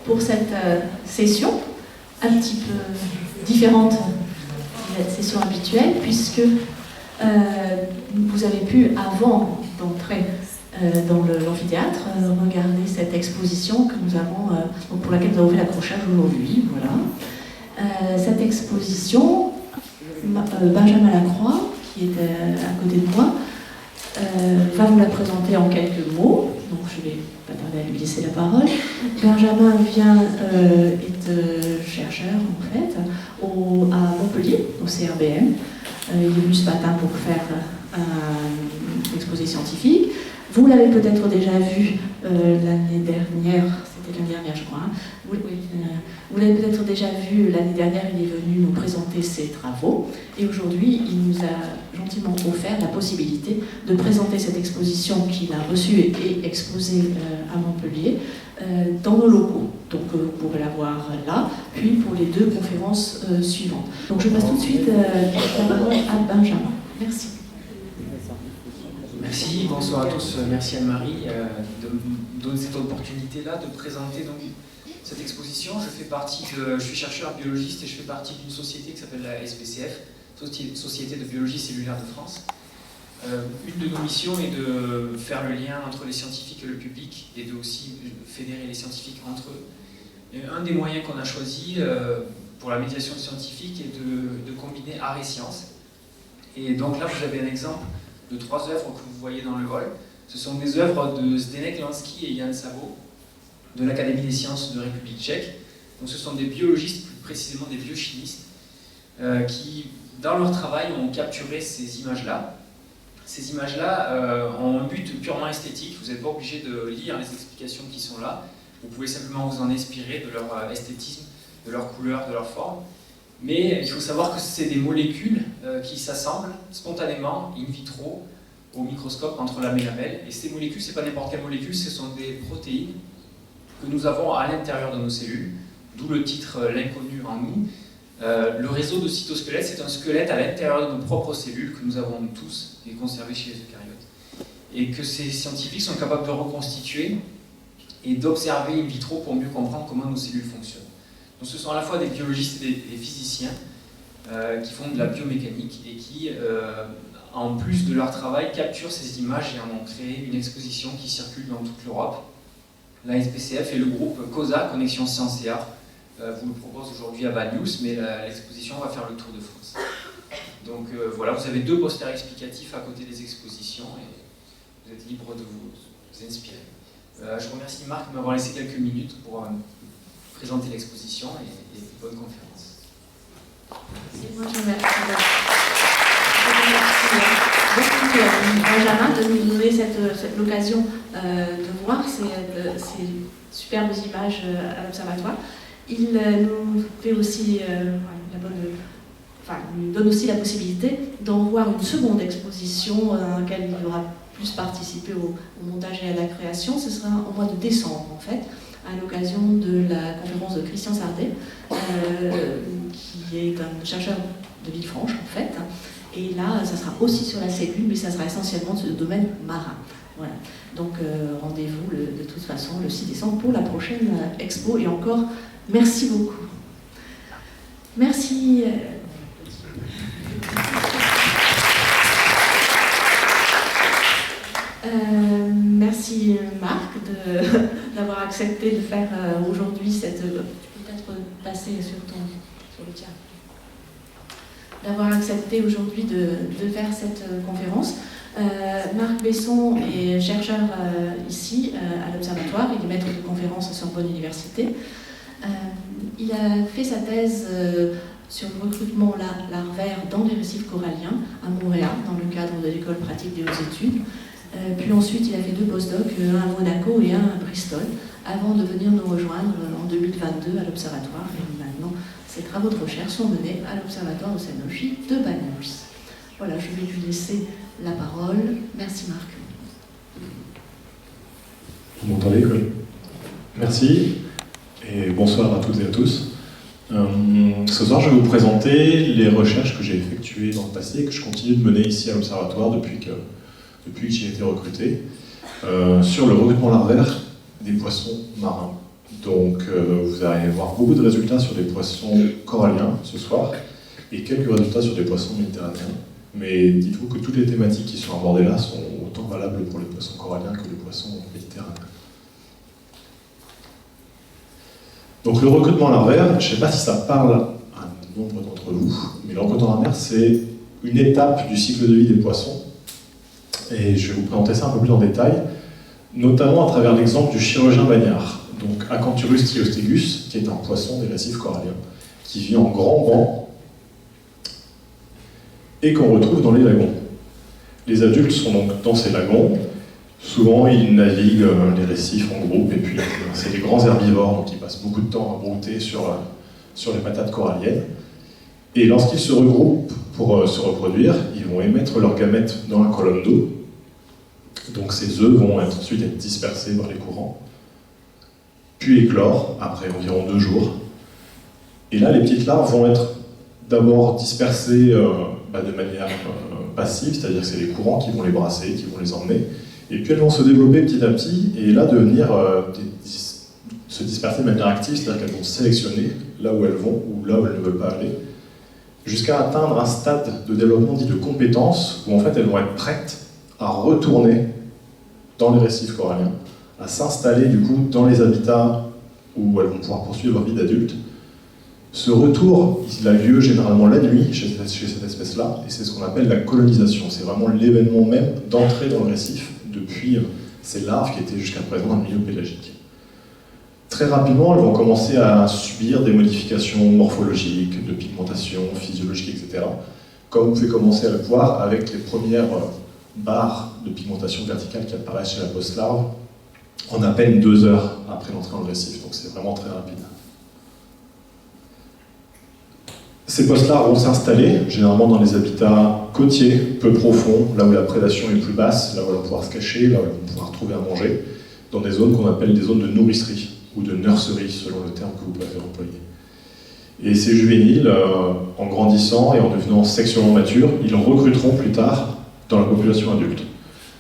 pour cette session, un petit peu différente de la session habituelle, puisque vous avez pu, avant d'entrer dans l'amphithéâtre, regarder cette exposition que nous avons, pour laquelle nous avons fait l'accrochage aujourd'hui. Voilà. Cette exposition, Benjamin Lacroix, qui est à côté de moi, va vous la présenter en quelques mots. Donc je vais pas tarder à lui laisser la parole. Benjamin est chercheur en fait à Montpellier, au CRBM. Il est venu ce matin pour faire une exposition scientifique. Vous l'avez peut-être déjà vu l'année dernière, c'était l'année dernière je crois. Hein. Vous l'avez peut-être déjà vu l'année dernière, il est venu nous présenter ses travaux. Et aujourd'hui, il nous a gentiment offert la possibilité de présenter cette exposition qu'il a reçue et exposée à Montpellier dans nos locaux. Donc vous pourrez la voir là, puis pour les deux conférences suivantes. Donc je passe tout de suite la parole à Benjamin. Merci. Merci, bonsoir à tous. Merci Anne-Marie de me donner cette opportunité-là de présenter donc cette exposition. Je suis chercheur biologiste et je fais partie d'une société qui s'appelle la SBCF, Société de biologie cellulaire de France. Une de nos missions est de faire le lien entre les scientifiques et le public et de aussi fédérer les scientifiques entre eux. Et un des moyens qu'on a choisi pour la médiation scientifique est de combiner art et science. Et donc là, vous avez un exemple de 3 œuvres que vous voyez dans le hall. Ce sont des œuvres de Zdeněk Lansky et Jan Sabo de l'Académie des sciences de République tchèque. Donc ce sont des biologistes, plus précisément des biochimistes, qui, dans leur travail, ont capturé ces images-là. Ces images-là ont un but purement esthétique. Vous n'êtes pas obligé de lire les explications qui sont là. Vous pouvez simplement vous en inspirer de leur esthétisme, de leur couleur, de leur forme. Mais il faut savoir que c'est des molécules qui s'assemblent spontanément, in vitro, au microscope entre l'âme et la belle. Et ces molécules, ce n'est pas n'importe quelle molécule, ce sont des protéines que nous avons à l'intérieur de nos cellules, d'où le titre L'inconnu en nous. Le réseau de cytosquelettes, c'est un squelette à l'intérieur de nos propres cellules que nous avons tous et conservé chez les eucaryotes. Et que ces scientifiques sont capables de reconstituer et d'observer in vitro pour mieux comprendre comment nos cellules fonctionnent. Donc ce sont à la fois des biologistes et des physiciens qui font de la biomécanique et qui, en plus de leur travail, capturent ces images et en ont créé une exposition qui circule dans toute l'Europe. La SBCF et le groupe COSA, Connexion Sciences et Arts, vous le proposent aujourd'hui à Banyuls, mais l'exposition va faire le tour de France. Donc voilà, vous avez 2 posters explicatifs à côté des expositions et vous êtes libre de vous inspirer. Je remercie Marc de m'avoir laissé quelques minutes pour présenter l'exposition et bonne conférence. Moi, je remercie Benjamin de nous donner l'occasion de voir ces superbes images à l'Observatoire. Il nous fait aussi nous donne aussi la possibilité d'en voir une seconde exposition dans laquelle il aura plus participé au montage et à la création. Ce sera au mois de décembre en fait, à l'occasion de la conférence de Christian Sardet, qui est un chercheur de Villefranche en fait. Et là, ça sera aussi sur la cellule, mais ça sera essentiellement sur le domaine marin. Voilà. Donc rendez-vous de toute façon le 6 décembre pour la prochaine expo. Et encore, merci beaucoup. Merci. Merci Marc d'avoir accepté de faire aujourd'hui cette... Tu peux peut-être passer sur le tien. D'avoir accepté aujourd'hui de faire cette conférence. Marc Besson est chercheur ici à l'Observatoire, il est maître de conférence à Sorbonne Université. Il a fait sa thèse sur le recrutement larvaire dans les récifs coralliens à Montréal, dans le cadre de l'école pratique des hautes études. Puis ensuite, il a fait 2 postdocs, un à Monaco et un à Bristol, avant de venir nous rejoindre en 2022 à l'Observatoire. Et maintenant, ses travaux de recherche sont menés à l'Observatoire océanographie de Banyuls. Voilà, je vais lui laisser la parole. Merci Marc. Vous m'entendez, quoi? Merci, et bonsoir à toutes et à tous. Ce soir, je vais vous présenter les recherches que j'ai effectuées dans le passé et que je continue de mener ici à l'Observatoire depuis que j'ai été recruté, sur le recrutement larvaire des poissons marins. Donc vous allez voir beaucoup de résultats sur des poissons coralliens ce soir, et quelques résultats sur des poissons méditerranéens. Mais dites-vous que toutes les thématiques qui sont abordées là sont autant valables pour les poissons coralliens que les poissons méditerranéens. Donc le recrutement larvaire, je ne sais pas si ça parle à un nombre d'entre vous, mais le recrutement larvaire, c'est une étape du cycle de vie des poissons. Et je vais vous présenter ça un peu plus en détail, notamment à travers l'exemple du chirurgien bagnard, donc Acanthurus triostegus, qui est un poisson des récifs coralliens, qui vit en grand banc et qu'on retrouve dans les lagons. Les adultes sont donc dans ces lagons. Souvent, ils naviguent les récifs en groupe, et puis c'est des grands herbivores, donc ils passent beaucoup de temps à brouter sur les patates coralliennes. Et lorsqu'ils se regroupent pour se reproduire, ils vont émettre leurs gamètes dans la colonne d'eau. Donc ces œufs vont ensuite être dispersés par les courants, puis éclore après environ 2 jours. Et là, les petites larves vont être d'abord dispersées de manière passive, c'est-à-dire que c'est les courants qui vont les brasser, qui vont les emmener. Et puis elles vont se développer petit à petit, et là devenir se disperser de manière active, c'est-à-dire qu'elles vont sélectionner là où elles vont, ou là où elles ne veulent pas aller, jusqu'à atteindre un stade de développement dit de compétence, où en fait elles vont être prêtes à retourner dans les récifs coralliens, à s'installer du coup dans les habitats où elles vont pouvoir poursuivre leur vie d'adulte. Ce retour, il a lieu généralement la nuit chez cette espèce-là, et c'est ce qu'on appelle la colonisation. C'est vraiment l'événement même d'entrer dans le récif depuis ces larves qui étaient jusqu'à présent dans le milieu pélagique. Très rapidement, elles vont commencer à subir des modifications morphologiques, de pigmentation, physiologique, etc. Comme vous pouvez commencer à le voir avec les premières barres de pigmentation verticale qui apparaissent chez la post-larve en à peine 2 heures après l'entrée dans le récif, donc c'est vraiment très rapide. Ces post-larves vont s'installer, généralement dans les habitats côtiers, peu profonds, là où la prédation est plus basse, là où elles vont pouvoir se cacher, là où elles vont pouvoir trouver à manger, dans des zones qu'on appelle des zones de nourricerie, ou de nurserie, selon le terme que vous préférez employer. Et ces juvéniles, en grandissant et en devenant sexuellement matures, ils recruteront plus tard dans la population adulte.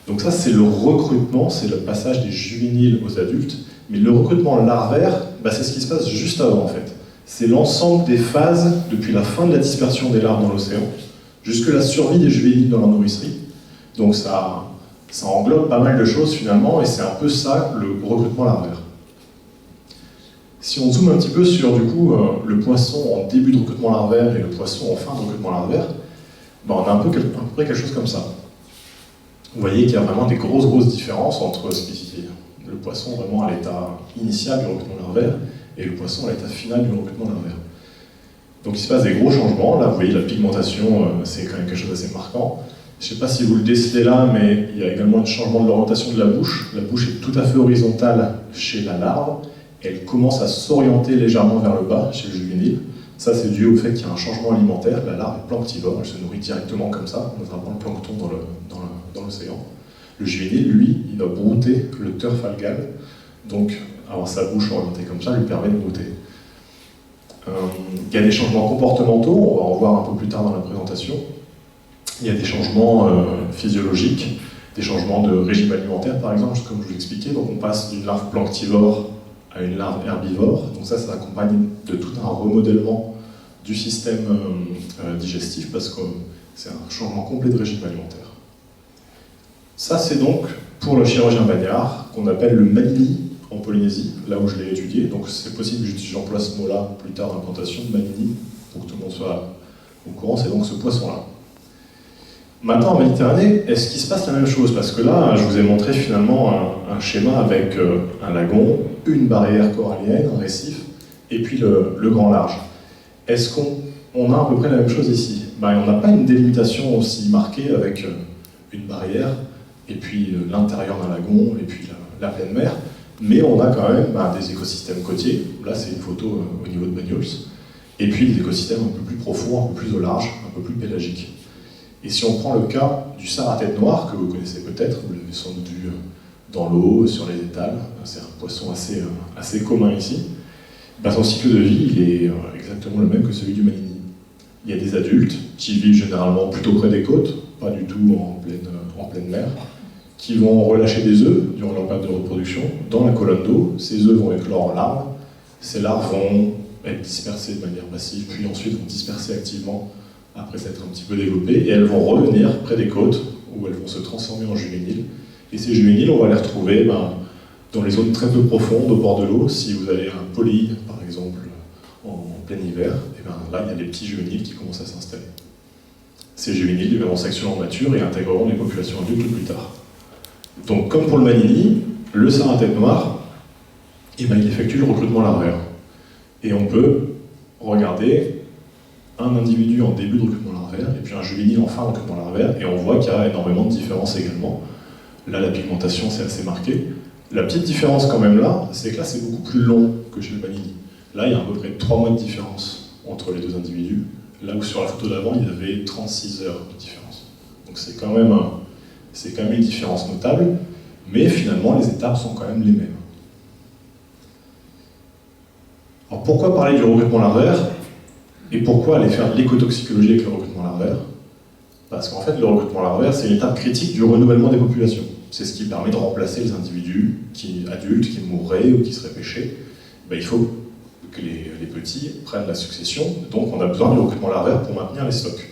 Donc ça, c'est le recrutement, c'est le passage des juvéniles aux adultes, mais le recrutement larvaire, c'est ce qui se passe juste avant en fait. C'est l'ensemble des phases depuis la fin de la dispersion des larves dans l'océan jusque la survie des juvéniles dans la nourricerie. Donc ça englobe pas mal de choses finalement, et c'est un peu ça le recrutement larvaire. Si on zoome un petit peu sur du coup le poisson en début de recrutement larvaire et le poisson en fin de recrutement larvaire, on a à peu près quelque chose comme ça. Vous voyez qu'il y a vraiment des grosses différences entre le poisson vraiment à l'état initial du recrutement larvaire et le poisson à l'état final du recrutement larvaire. Donc il se passe des gros changements. Là, vous voyez la pigmentation, c'est quand même quelque chose d'assez marquant. Je ne sais pas si vous le décelez là, mais il y a également un changement de l'orientation de la bouche. La bouche est tout à fait horizontale chez la larve. Elle commence à s'orienter légèrement vers le bas chez le juvénile. Ça, c'est dû au fait qu'il y a un changement alimentaire. La larve est planctivore, elle se nourrit directement comme ça, en attrapant le plancton dans l'océan. Le juvénile, lui, il va brouter le turf algal. Donc, avoir sa bouche orientée comme ça lui permet de brouter. Il y a des changements comportementaux, on va en voir un peu plus tard dans la présentation. Il y a des changements physiologiques, des changements de régime alimentaire, par exemple, comme je vous l'expliquais. Donc, on passe d'une larve planctivore à une larve herbivore. Donc ça accompagne de tout un remodèlement du système digestif, parce que c'est un changement complet de régime alimentaire. Ça, c'est donc pour le chirurgien bagnard, qu'on appelle le manini en Polynésie, là où je l'ai étudié. Donc c'est possible que j'emploie ce mot-là plus tard dans la présentation, manini, pour que tout le monde soit au courant. C'est donc ce poisson-là. Maintenant, en Méditerranée, est-ce qu'il se passe la même chose? Parce que là, je vous ai montré finalement un schéma avec un lagon, une barrière corallienne, un récif, et puis le grand large. Est-ce qu'on a à peu près la même chose ici? On n'a pas une délimitation aussi marquée avec une barrière, et puis l'intérieur d'un lagon, et puis la pleine mer, mais on a quand même des écosystèmes côtiers. Là, c'est une photo au niveau de Banyuls, et puis des écosystèmes un peu plus profonds, un peu plus au large, un peu plus pélagiques. Et si on prend le cas du sard à tête noire, que vous connaissez peut-être, vous l'avez sans doute vu dans l'eau, sur les étals, c'est un poisson assez commun ici, son cycle de vie il est exactement le même que celui du manini. Il y a des adultes qui vivent généralement plutôt près des côtes, pas du tout en pleine mer, qui vont relâcher des œufs durant leur période de reproduction dans la colonne d'eau. Ces œufs vont éclore en larves. Ces larves vont être dispersées de manière passive, puis ensuite vont disperser activement après s'être un petit peu développées, et elles vont revenir près des côtes, où elles vont se transformer en juvéniles. Et ces juvéniles, on va les retrouver dans les zones très peu profondes, au bord de l'eau. Si vous avez un polype, par exemple, en plein hiver, et là, il y a des petits juvéniles qui commencent à s'installer. Ces juvéniles deviendront sexuellement matures et intégreront les populations adultes plus tard. Donc, comme pour le manini, le sarin tête noire, il effectue le recrutement larvaire. Et on peut regarder un individu en début de recrutement larvaire et puis un juvénile en fin de recrutement larvaire, et on voit qu'il y a énormément de différences également. Là, la pigmentation, c'est assez marqué. La petite différence quand même là, c'est que là, c'est beaucoup plus long que chez le manini. Là, il y a à peu près 3 mois de différence entre les deux individus, là où sur la photo d'avant, il y avait 36 heures de différence. Donc c'est quand même une différence notable, mais finalement, les étapes sont quand même les mêmes. Alors pourquoi parler du recrutement larvaire et pourquoi aller faire de l'écotoxicologie avec le recrutement larvaire? Parce qu'en fait, le recrutement larvaire, c'est l'étape critique du renouvellement des populations. C'est ce qui permet de remplacer les individus adultes qui mourraient ou qui seraient pêchés. Il faut que les petits prennent la succession, donc on a besoin du recrutement larvaire pour maintenir les stocks.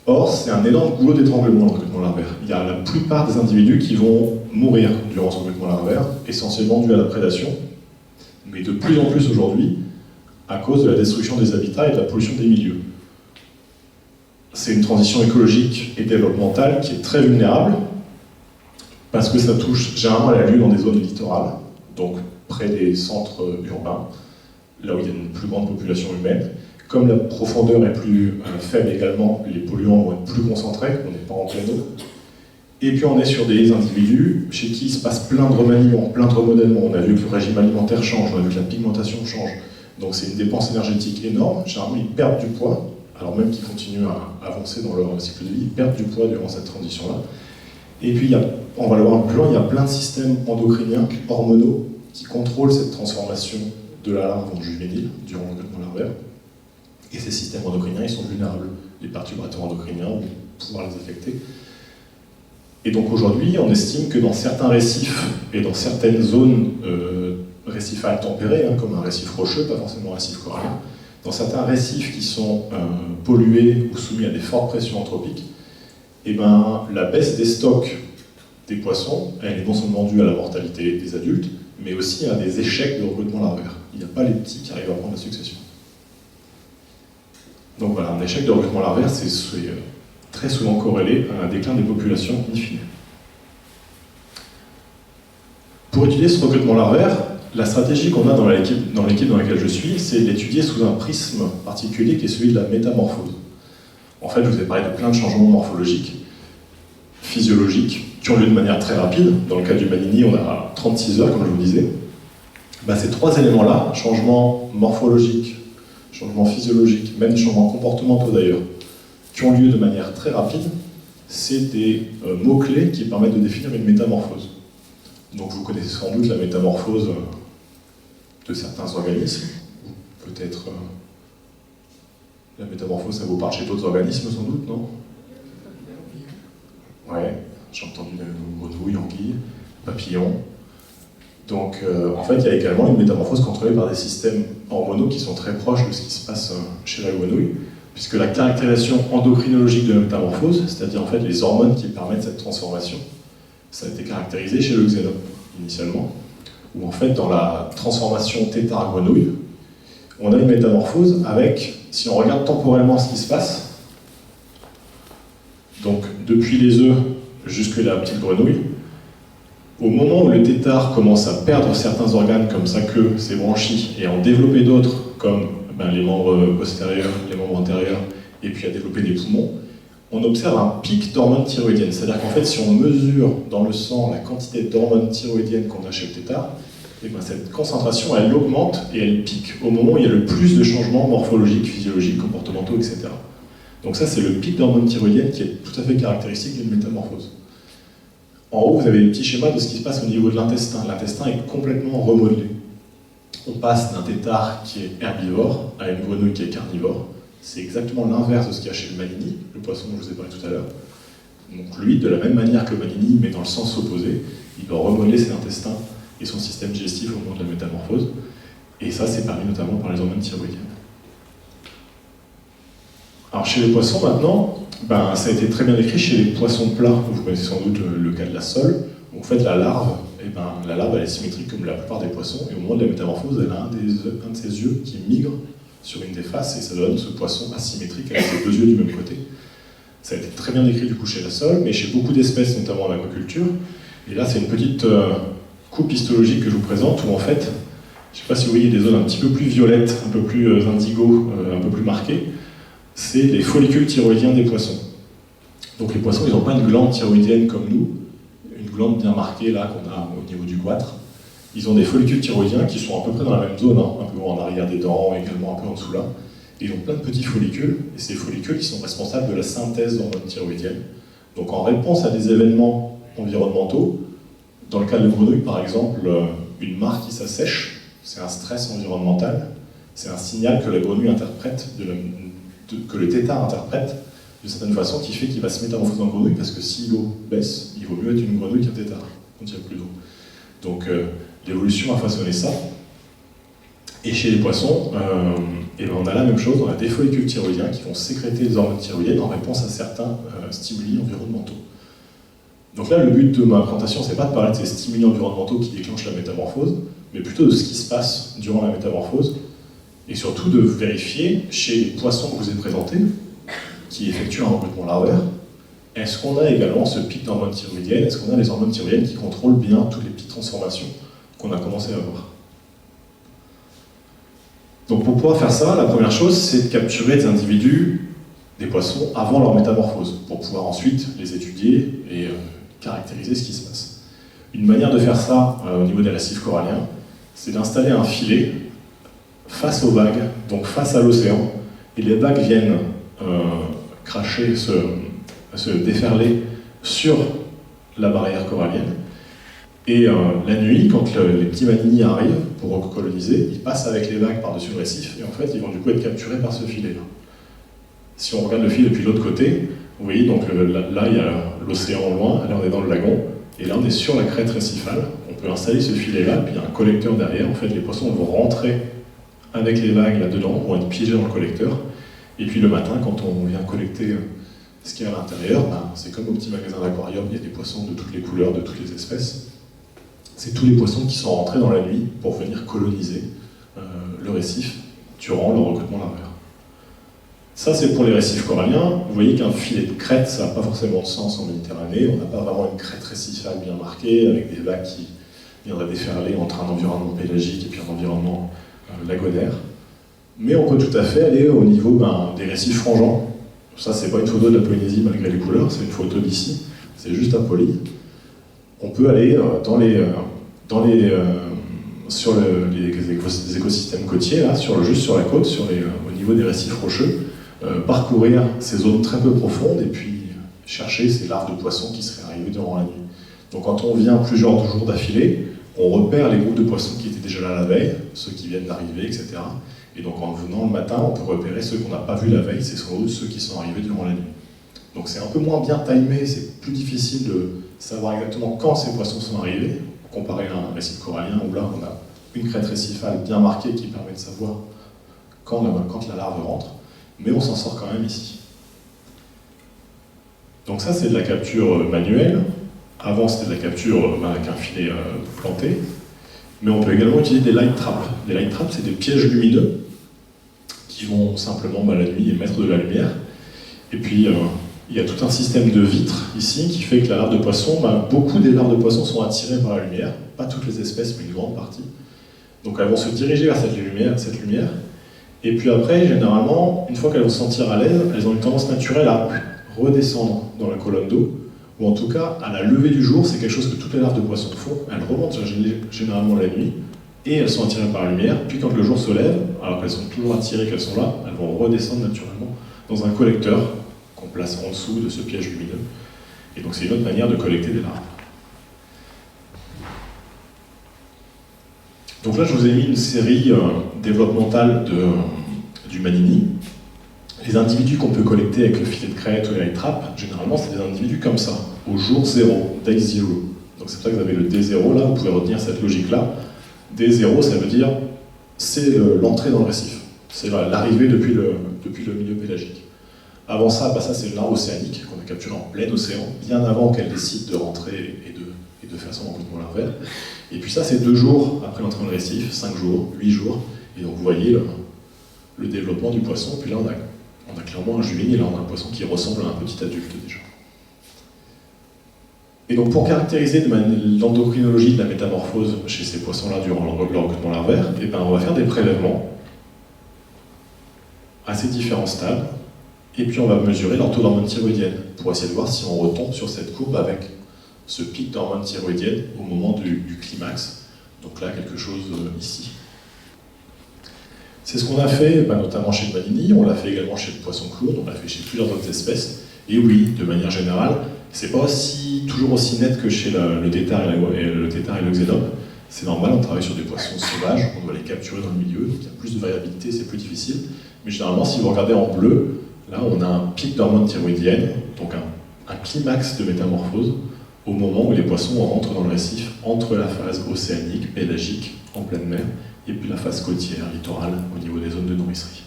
Or, c'est un énorme goulot d'étranglement, le recrutement larvaire. Il y a la plupart des individus qui vont mourir durant ce recrutement larvaire, essentiellement dû à la prédation, mais de plus en plus aujourd'hui, à cause de la destruction des habitats et de la pollution des milieux. C'est une transition écologique et développementale qui est très vulnérable, parce que ça touche généralement la lieu dans des zones littorales, donc près des centres urbains, là où il y a une plus grande population humaine. Comme la profondeur est plus faible également, les polluants vont être plus concentrés, on n'est pas en pleine eau. Et puis on est sur des individus chez qui il se passe plein de remaniements, plein de remodèlements. On a vu que le régime alimentaire change, on a vu que la pigmentation change. Donc c'est une dépense énergétique énorme. Généralement, ils perdent du poids, alors même qu'ils continuent à avancer dans leur cycle de vie, ils perdent du poids durant cette transition-là. Et puis, on va le voir plus loin, il y a plein de systèmes endocriniens, hormonaux, qui contrôlent cette transformation de la larve en juvénile durant le recrutement larvaire. Et ces systèmes endocriniens, ils sont vulnérables. Les perturbateurs endocriniens vont pouvoir les affecter. Et donc aujourd'hui, on estime que dans certains récifs et dans certaines zones récifales tempérées, comme un récif rocheux, pas forcément un récif corallien, dans certains récifs qui sont pollués ou soumis à des fortes pressions anthropiques, la baisse des stocks des poissons, elle est non seulement due à la mortalité des adultes, mais aussi à des échecs de recrutement larvaire. Il n'y a pas les petits qui arrivent à prendre la succession. Donc voilà, un échec de recrutement larvaire, c'est très souvent corrélé à un déclin des populations in fine. Pour étudier ce recrutement larvaire, la stratégie qu'on a dans l'équipe dans laquelle je suis, c'est d'étudier sous un prisme particulier qui est celui de la métamorphose. En fait, je vous ai parlé de plein de changements morphologiques, physiologiques, qui ont lieu de manière très rapide. Dans le cas du manini, on a 36 heures, comme je vous disais. Ces 3 éléments-là, changements morphologiques, changements physiologiques, même changements comportementaux d'ailleurs, qui ont lieu de manière très rapide, c'est des mots-clés qui permettent de définir une métamorphose. Donc vous connaissez sans doute la métamorphose de certains organismes, ou peut-être la métamorphose, ça vous parle chez d'autres organismes sans doute, non? Ouais, j'ai entendu grenouille, anguille, papillon. Donc en fait, il y a également une métamorphose contrôlée par des systèmes hormonaux qui sont très proches de ce qui se passe chez la grenouille, puisque la caractérisation endocrinologique de la métamorphose, c'est-à-dire en fait les hormones qui permettent cette transformation, ça a été caractérisé chez le xénon, initialement, où en fait dans la transformation tétard-grenouille, on a une métamorphose avec, si on regarde temporellement ce qui se passe, donc depuis les œufs jusqu'à la petite grenouille, au moment où le tétard commence à perdre certains organes comme sa queue, ses branchies, et à en développer d'autres comme les membres postérieurs, les membres antérieurs, et puis à développer des poumons, on observe un pic d'hormones thyroïdiennes. C'est-à-dire qu'en fait, si on mesure dans le sang la quantité d'hormones thyroïdiennes qu'on a chez le tétard, cette concentration, elle augmente et elle pique au moment où il y a le plus de changements morphologiques, physiologiques, comportementaux, etc. Donc ça, c'est le pic d'hormones thyroïdiennes qui est tout à fait caractéristique d'une métamorphose. En haut, vous avez le petit schéma de ce qui se passe au niveau de l'intestin. L'intestin est complètement remodelé. On passe d'un tétard qui est herbivore à une grenouille qui est carnivore. C'est exactement l'inverse de ce qu'il y a chez le manini, le poisson dont je vous ai parlé tout à l'heure. Donc lui, de la même manière que Manini, mais dans le sens opposé, il doit remodeler ses intestins et son système digestif au moment de la métamorphose. Et ça, c'est permis notamment par les hormones thyroïdiennes. Alors chez les poissons maintenant, ça a été très bien décrit chez les poissons plats. Vous connaissez sans doute le cas de la sole. En fait, la larve, la larve elle est symétrique comme la plupart des poissons, et au moment de la métamorphose, elle a un de ses yeux qui migre sur une des faces, et ça donne ce poisson asymétrique avec les deux yeux du même côté. Ça a été très bien décrit du coup chez la sole, mais chez beaucoup d'espèces, notamment en aquaculture. Et là, c'est une petite coupe histologique que je vous présente, où en fait, je ne sais pas si vous voyez des zones un petit peu plus violettes, un peu plus indigo, un peu plus marquées, c'est les follicules thyroïdiens des poissons. Donc les poissons, ils n'ont pas une glande thyroïdienne comme nous, une glande bien marquée là qu'on a au niveau du goitre. Ils ont des follicules thyroïdiens qui sont à peu près dans la même zone, un peu en arrière des dents, également un peu en dessous là. Et ils ont plein de petits follicules, et ces follicules ils sont responsables de la synthèse d'hormones thyroïdiennes. Donc en réponse à des événements environnementaux, dans le cas de grenouilles par exemple, une mare qui s'assèche, c'est un stress environnemental, c'est un signal que la grenouille interprète, que le tétard interprète de certaine façon, qui fait qu'il va se métamorphoser en grenouille, parce que si l'eau baisse, il vaut mieux être une grenouille qu'un tétard, quand il n'y a plus d'eau. Donc l'évolution a façonné ça. Et chez les poissons, on a la même chose, on a des follicules thyroïdiens qui vont sécréter des hormones thyroïdiennes en réponse à certains stimuli environnementaux. Donc là, le but de ma présentation, c'est pas de parler de ces stimuli environnementaux qui déclenchent la métamorphose, mais plutôt de ce qui se passe durant la métamorphose, et surtout de vérifier chez les poissons que je vous ai présentés, qui effectuent un recrutement larvaire, est-ce qu'on a également ce pic d'hormones thyroïdiennes, est-ce qu'on a les hormones thyroïdiennes qui contrôlent bien toutes les petites transformations qu'on a commencé à voir. Donc pour pouvoir faire ça, la première chose, c'est de capturer des individus, des poissons, avant leur métamorphose, pour pouvoir ensuite les étudier et caractériser ce qui se passe. Une manière de faire ça au niveau des récifs coralliens, c'est d'installer un filet face aux vagues, donc face à l'océan, et les vagues viennent cracher, se déferler sur la barrière corallienne. Et la nuit, quand les petits Manini arrivent pour recoloniser, ils passent avec les vagues par-dessus le récif, et en fait, ils vont du coup être capturés par ce filet-là. Si on regarde le fil depuis l'autre côté, vous voyez, donc là, il y a l'océan au loin, là, on est dans le lagon, et là, on est sur la crête récifale. On peut installer ce filet-là, puis il y a un collecteur derrière. En fait, les poissons vont rentrer avec les vagues là-dedans, vont être piégés dans le collecteur. Et puis le matin, quand on vient collecter ce qu'il y a à l'intérieur, c'est comme au petit magasin d'aquarium, il y a des poissons de toutes les couleurs, de toutes les espèces. C'est tous les poissons qui sont rentrés dans la nuit pour venir coloniser le récif durant le recrutement larvaire. Ça, c'est pour les récifs coralliens. Vous voyez qu'un filet de crête, ça n'a pas forcément de sens en Méditerranée. On n'a pas vraiment une crête récifale bien marquée, avec des vagues qui viendraient déferler entre un environnement pélagique et puis un environnement lagonaire. Mais on peut tout à fait aller au niveau des récifs frangeants. Ça, c'est pas une photo de la Polynésie malgré les couleurs, c'est une photo d'ici. C'est juste à Poly. On peut aller sur les écosystèmes côtiers, là, juste sur la côte, au niveau des récifs rocheux, parcourir ces zones très peu profondes et puis chercher ces larves de poissons qui seraient arrivées durant la nuit. Donc quand on vient plusieurs jours d'affilée, on repère les groupes de poissons qui étaient déjà là la veille, ceux qui viennent d'arriver, etc. Et donc en venant le matin, on peut repérer ceux qu'on n'a pas vus la veille, c'est sans doute ceux qui sont arrivés durant la nuit. Donc c'est un peu moins bien timé, c'est plus difficile de savoir exactement quand ces poissons sont arrivés, comparé à un récif corallien où là on a une crête récifale bien marquée qui permet de savoir quand la larve rentre, mais on s'en sort quand même ici. Donc ça c'est de la capture manuelle. Avant c'était de la capture avec un filet planté, mais on peut également utiliser des light traps. Des light traps, c'est des pièges lumineux qui vont simplement la nuit émettre de la lumière. Et puis il y a tout un système de vitres ici qui fait que la larve de poisson, beaucoup des larves de poisson sont attirées par la lumière, pas toutes les espèces, mais une grande partie. Donc elles vont se diriger vers cette lumière. Et puis après, généralement, une fois qu'elles vont se sentir à l'aise, elles ont une tendance naturelle à redescendre dans la colonne d'eau, ou en tout cas, à la levée du jour, c'est quelque chose que toutes les larves de poisson font. Elles remontent généralement la nuit, et elles sont attirées par la lumière, puis quand le jour se lève, alors qu'elles sont toujours attirées, qu'elles sont là, elles vont redescendre naturellement dans un collecteur qu'on place en dessous de ce piège lumineux. Et donc c'est une autre manière de collecter des larves. Donc là, je vous ai mis une série développementale du Manini. Les individus qu'on peut collecter avec le filet de crête ou les trappes, généralement, c'est des individus comme ça, au jour 0, day 0. Donc c'est pour ça que vous avez le D0 là, vous pouvez retenir cette logique-là. D0, ça veut dire c'est l'entrée dans le récif. C'est l'arrivée depuis le milieu pélagique. Avant ça, ça c'est le larve océanique qu'on a capturé en plein océan, bien avant qu'elle décide de rentrer et de faire son recrutement larvaire. Et puis ça, c'est 2 jours après l'entrée dans le récif, 5 jours, 8 jours. Et donc vous voyez le développement du poisson. Puis là, on a clairement un juvénile, on a un poisson qui ressemble à un petit adulte déjà. Et donc pour caractériser l'endocrinologie de la métamorphose chez ces poissons-là durant leur recrutement larvaire, on va faire des prélèvements à ces différents stades, et puis on va mesurer leur taux d'hormone thyroïdienne pour essayer de voir si on retombe sur cette courbe avec ce pic d'hormone thyroïdienne au moment du climax. Donc là, quelque chose ici. C'est ce qu'on a fait notamment chez le Manini, on l'a fait également chez le poisson clown, on l'a fait chez plusieurs autres espèces. Et oui, de manière générale, c'est pas toujours aussi net que chez le tétard et le xénope. C'est normal, on travaille sur des poissons sauvages, on doit les capturer dans le milieu, donc il y a plus de variabilité, c'est plus difficile. Mais généralement, si vous regardez en bleu, là on a un pic d'hormone thyroïdienne, donc un climax de métamorphose, au moment où les poissons rentrent dans le récif, entre la phase océanique, pélagique, en pleine mer, et puis la phase côtière, littorale, au niveau des zones de nourricerie.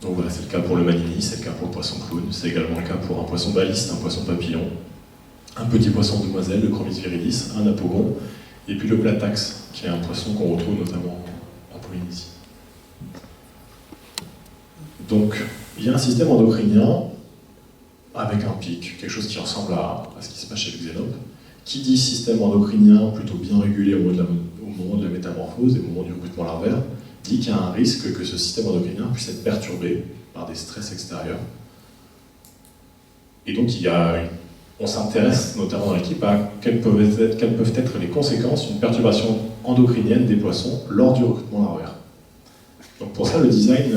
Donc voilà, c'est le cas pour le Manini, c'est le cas pour le poisson clown, c'est également le cas pour un poisson baliste, un poisson papillon, un petit poisson demoiselle, le Chromis viridis, un apogon, et puis le platax, qui est un poisson qu'on retrouve notamment en Polynésie. Donc, il y a un système endocrinien avec un pic, quelque chose qui ressemble à ce qui se passe chez le xénope. Qui dit système endocrinien plutôt bien régulé au moment de la métamorphose et au moment du recrutement larvaire, dit qu'il y a un risque que ce système endocrinien puisse être perturbé par des stress extérieurs. Et donc on s'intéresse notamment dans l'équipe à quelles peuvent être les conséquences d'une perturbation endocrinienne des poissons lors du recrutement larvaire. Donc pour ça, le design,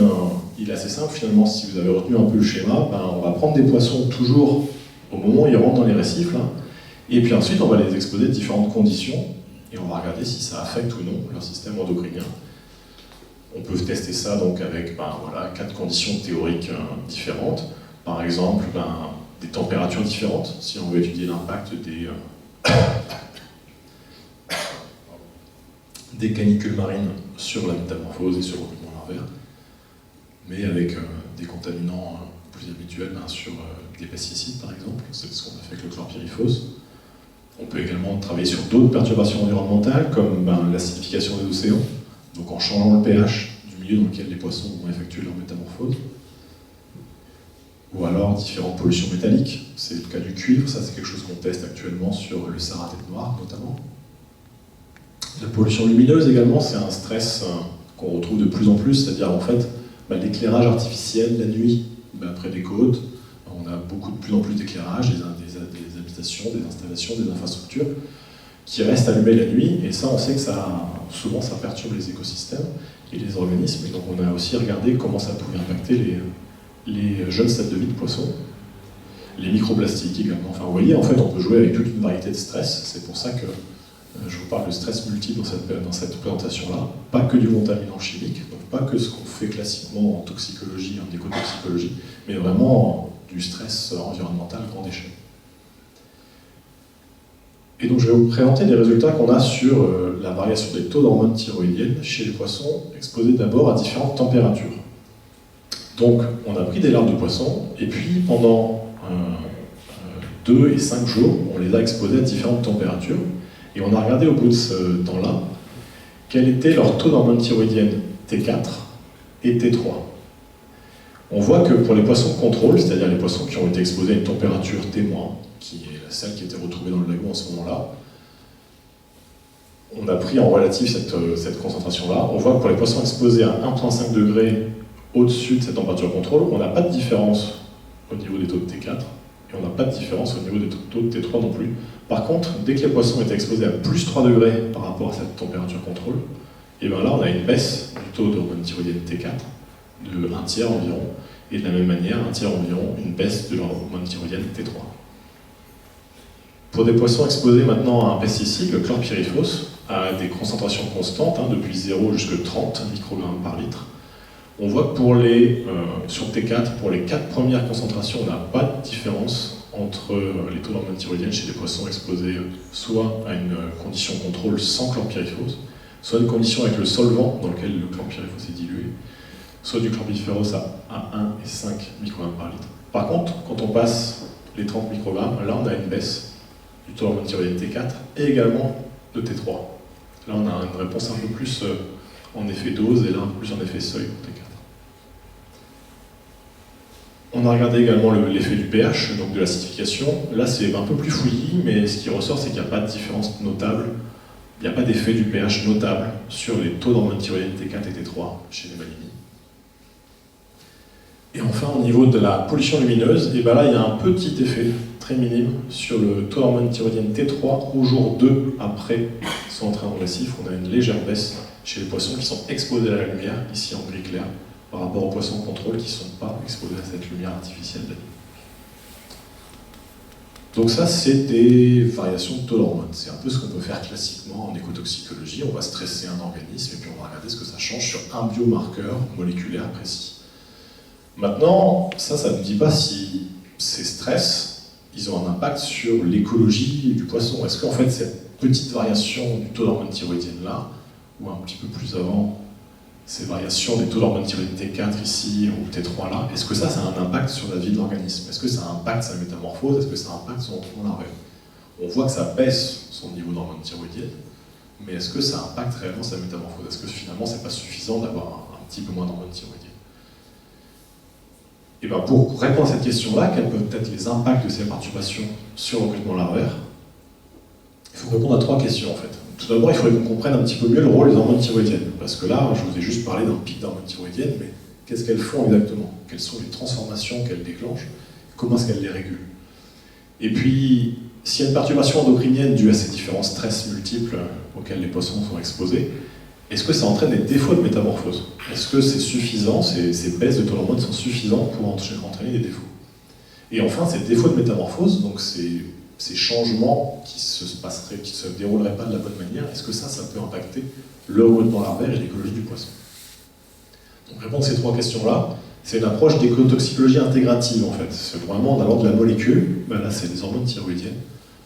il est assez simple finalement. Si vous avez retenu un peu le schéma, on va prendre des poissons toujours au moment où ils rentrent dans les récifs, là, et puis ensuite on va les exposer à différentes conditions, et on va regarder si ça affecte ou non leur système endocrinien. On peut tester ça donc avec 4 conditions théoriques différentes. Par exemple, des températures différentes, si on veut étudier l'impact des canicules marines sur la métamorphose et sur le recrutement larvaire, mais avec des contaminants plus habituels, sur des pesticides par exemple, c'est ce qu'on a fait avec le chlorpyrifos. On peut également travailler sur d'autres perturbations environnementales, comme l'acidification des océans, donc en changeant le pH du milieu dans lequel les poissons vont effectuer leur métamorphose. Ou alors différentes pollutions métalliques, c'est le cas du cuivre, ça c'est quelque chose qu'on teste actuellement sur le Sahara tête noire notamment. La pollution lumineuse également, c'est un stress qu'on retrouve de plus en plus, c'est-à-dire en fait l'éclairage artificiel la nuit près des côtes, on a de plus en plus d'éclairage, des habitations, des installations, des infrastructures qui restent allumées la nuit, et ça on sait que souvent ça perturbe les écosystèmes et les organismes, et donc on a aussi regardé comment ça pouvait impacter les jeunes stades de vie de poissons, les microplastiques également. Enfin, vous voyez, en fait, on peut jouer avec toute une variété de stress. C'est pour ça que je vous parle de stress multiple dans cette présentation-là. Pas que du contaminant chimique, donc pas que ce qu'on fait classiquement en toxicologie, en écotoxicologie, mais vraiment du stress environnemental à grande échelle. Et donc, je vais vous présenter les résultats qu'on a sur la variation des taux d'hormones thyroïdiennes chez les poissons exposés d'abord à différentes températures. Donc, on a pris des larves de poissons, et puis pendant 2 et 5 jours, on les a exposés à différentes températures, et on a regardé au bout de ce temps-là quel était leur taux d'hormone thyroïdienne T4 et T3. On voit que pour les poissons contrôle, c'est-à-dire les poissons qui ont été exposés à une température T-, qui est celle qui était retrouvée dans le lagon à ce moment-là, on a pris en relatif cette concentration-là. On voit que pour les poissons exposés à 1,5 degré au-dessus de cette température contrôle, on n'a pas de différence au niveau des taux de T4, et on n'a pas de différence au niveau des taux de T3 non plus. Par contre, dès que les poissons étaient exposés à plus 3 degrés par rapport à cette température contrôle, et bien là on a une baisse du taux d'hormone thyroïdienne T4 de 1/3 environ, et de la même manière, 1/3 environ, une baisse de l'hormone thyroïdienne T3. Pour des poissons exposés maintenant à un pesticide, le chlorpyrifos, à des concentrations constantes, depuis 0 jusqu'à 30 microgrammes par litre, On voit que sur T4, pour les 4 premières concentrations, on n'a pas de différence entre les taux d'hormones thyroïdiennes chez des poissons exposés soit à une condition contrôle sans chlorpyrifos, soit une condition avec le solvant dans lequel le chlorpyrifos est dilué, soit du chlorpyrifos à 1 et 5 microgrammes par litre. Par contre, quand on passe les 30 microgrammes, là on a une baisse du taux d'hormones thyroïdienne T4 et également de T3. Là on a une réponse un peu plus en effet dose et là un peu plus en effet seuil pour T4. On a regardé également l'effet du pH, donc de l'acidification. Là c'est un peu plus fouillis, mais ce qui ressort c'est qu'il n'y a pas de différence notable. Il n'y a pas d'effet du pH notable sur les taux d'hormones thyroïdiennes T4 et T3 chez les malinies. Et enfin, au niveau de la pollution lumineuse, et ben là, il y a un petit effet très minime sur le taux d'hormones thyroïdienne T3 au jour 2 après son entrée en récif. On a une légère baisse chez les poissons qui sont exposés à la lumière, ici en gris clair, par rapport aux poissons contrôle qui ne sont pas exposés à cette lumière artificielle de la nuit. Donc ça, c'est des variations de taux d'hormones. C'est un peu ce qu'on peut faire classiquement en écotoxicologie. On va stresser un organisme et puis on va regarder ce que ça change sur un biomarqueur moléculaire précis. Maintenant, ça ne nous dit pas si ces stress, ils ont un impact sur l'écologie du poisson. Est-ce qu'en fait, cette petite variation du taux d'hormones thyroïdienne là, ou un petit peu plus avant, ces variations des taux d'hormones thyroïdienne T4 ici, ou T3 là, est-ce que ça a un impact sur la vie de l'organisme? Est-ce que ça impacte sa métamorphose? Est-ce que ça impacte son traitement larvaire? On voit que ça baisse son niveau d'hormones thyroïdienne, mais est-ce que ça impacte réellement sa métamorphose? Est-ce que finalement, c'est pas suffisant d'avoir un petit peu moins d'hormones thyroïdiennes? Et bien pour répondre à cette question-là, quels peuvent être les impacts de ces perturbations sur le recrutement larvaire? Il faut répondre à 3 questions en fait. Tout d'abord, il faudrait qu'on comprenne un petit peu mieux le rôle des hormones thyroïdiennes. Parce que là, je vous ai juste parlé d'un pic d'hormones thyroïdiennes, mais qu'est-ce qu'elles font exactement? Quelles sont les transformations qu'elles déclenchent? Comment est-ce qu'elles les régulent? Et puis, s'il y a une perturbation endocrinienne due à ces différents stress multiples auxquels les poissons sont exposés, est-ce que ça entraîne des défauts de métamorphose? Est-ce que c'est suffisant, ces baisses de taux d'hormones sont suffisantes pour entraîner des défauts? Et enfin, ces défauts de métamorphose, donc ces changements qui se dérouleraient pas de la bonne manière, est-ce que ça peut impacter le recrutement larvaire et l'écologie du poisson? Donc répondre à ces 3 questions-là, c'est une approche d'écotoxicologie intégrative en fait. C'est vraiment d'abord de la molécule, là c'est des hormones thyroïdiennes,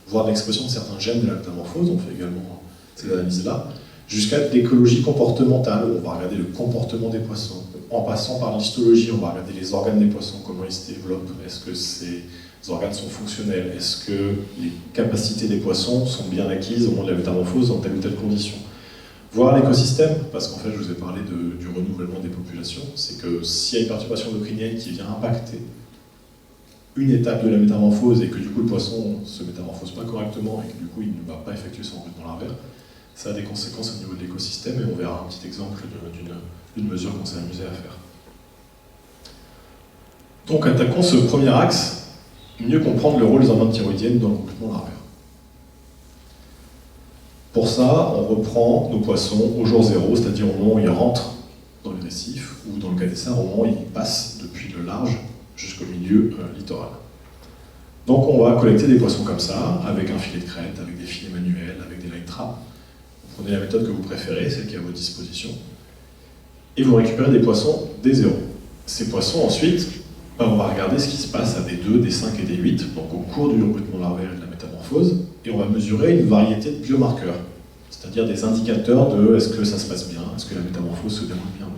voire l'expression de certains gènes de la métamorphose, on fait également ces analyses-là, jusqu'à l'écologie comportementale, on va regarder le comportement des poissons. En passant par l'histologie, on va regarder les organes des poissons, comment ils se développent, est-ce que ces organes sont fonctionnels, est-ce que les capacités des poissons sont bien acquises au moment de la métamorphose dans telle ou telle condition. Voir l'écosystème, parce qu'en fait je vous ai parlé du renouvellement des populations, c'est que s'il y a une perturbation endocrinienne qui vient impacter une étape de la métamorphose et que du coup le poisson ne se métamorphose pas correctement et que du coup il ne va pas effectuer son recrutement larvaire, ça a des conséquences au niveau de l'écosystème et on verra un petit exemple d'une mesure qu'on s'est amusé à faire. Donc attaquons ce premier axe, mieux comprendre le rôle des hormones thyroïdiennes dans le recrutement larvaire. Pour ça, on reprend nos poissons au jour 0, c'est-à-dire au moment où ils rentrent dans les récifs, ou dans le cas des sards, au moment où ils passent depuis le large jusqu'au milieu littoral. Donc on va collecter des poissons comme ça, avec un filet de crête, avec des filets manuels, avec des light traps. Vous prenez la méthode que vous préférez, celle qui est à votre disposition, et vous récupérez des poissons D0. Ces poissons, ensuite, on va regarder ce qui se passe à D2, D5 et D8, donc au cours du recrutement larvaire et de la métamorphose, et on va mesurer une variété de biomarqueurs, c'est-à-dire des indicateurs de est-ce que ça se passe bien, est-ce que la métamorphose se déroule bien ou non.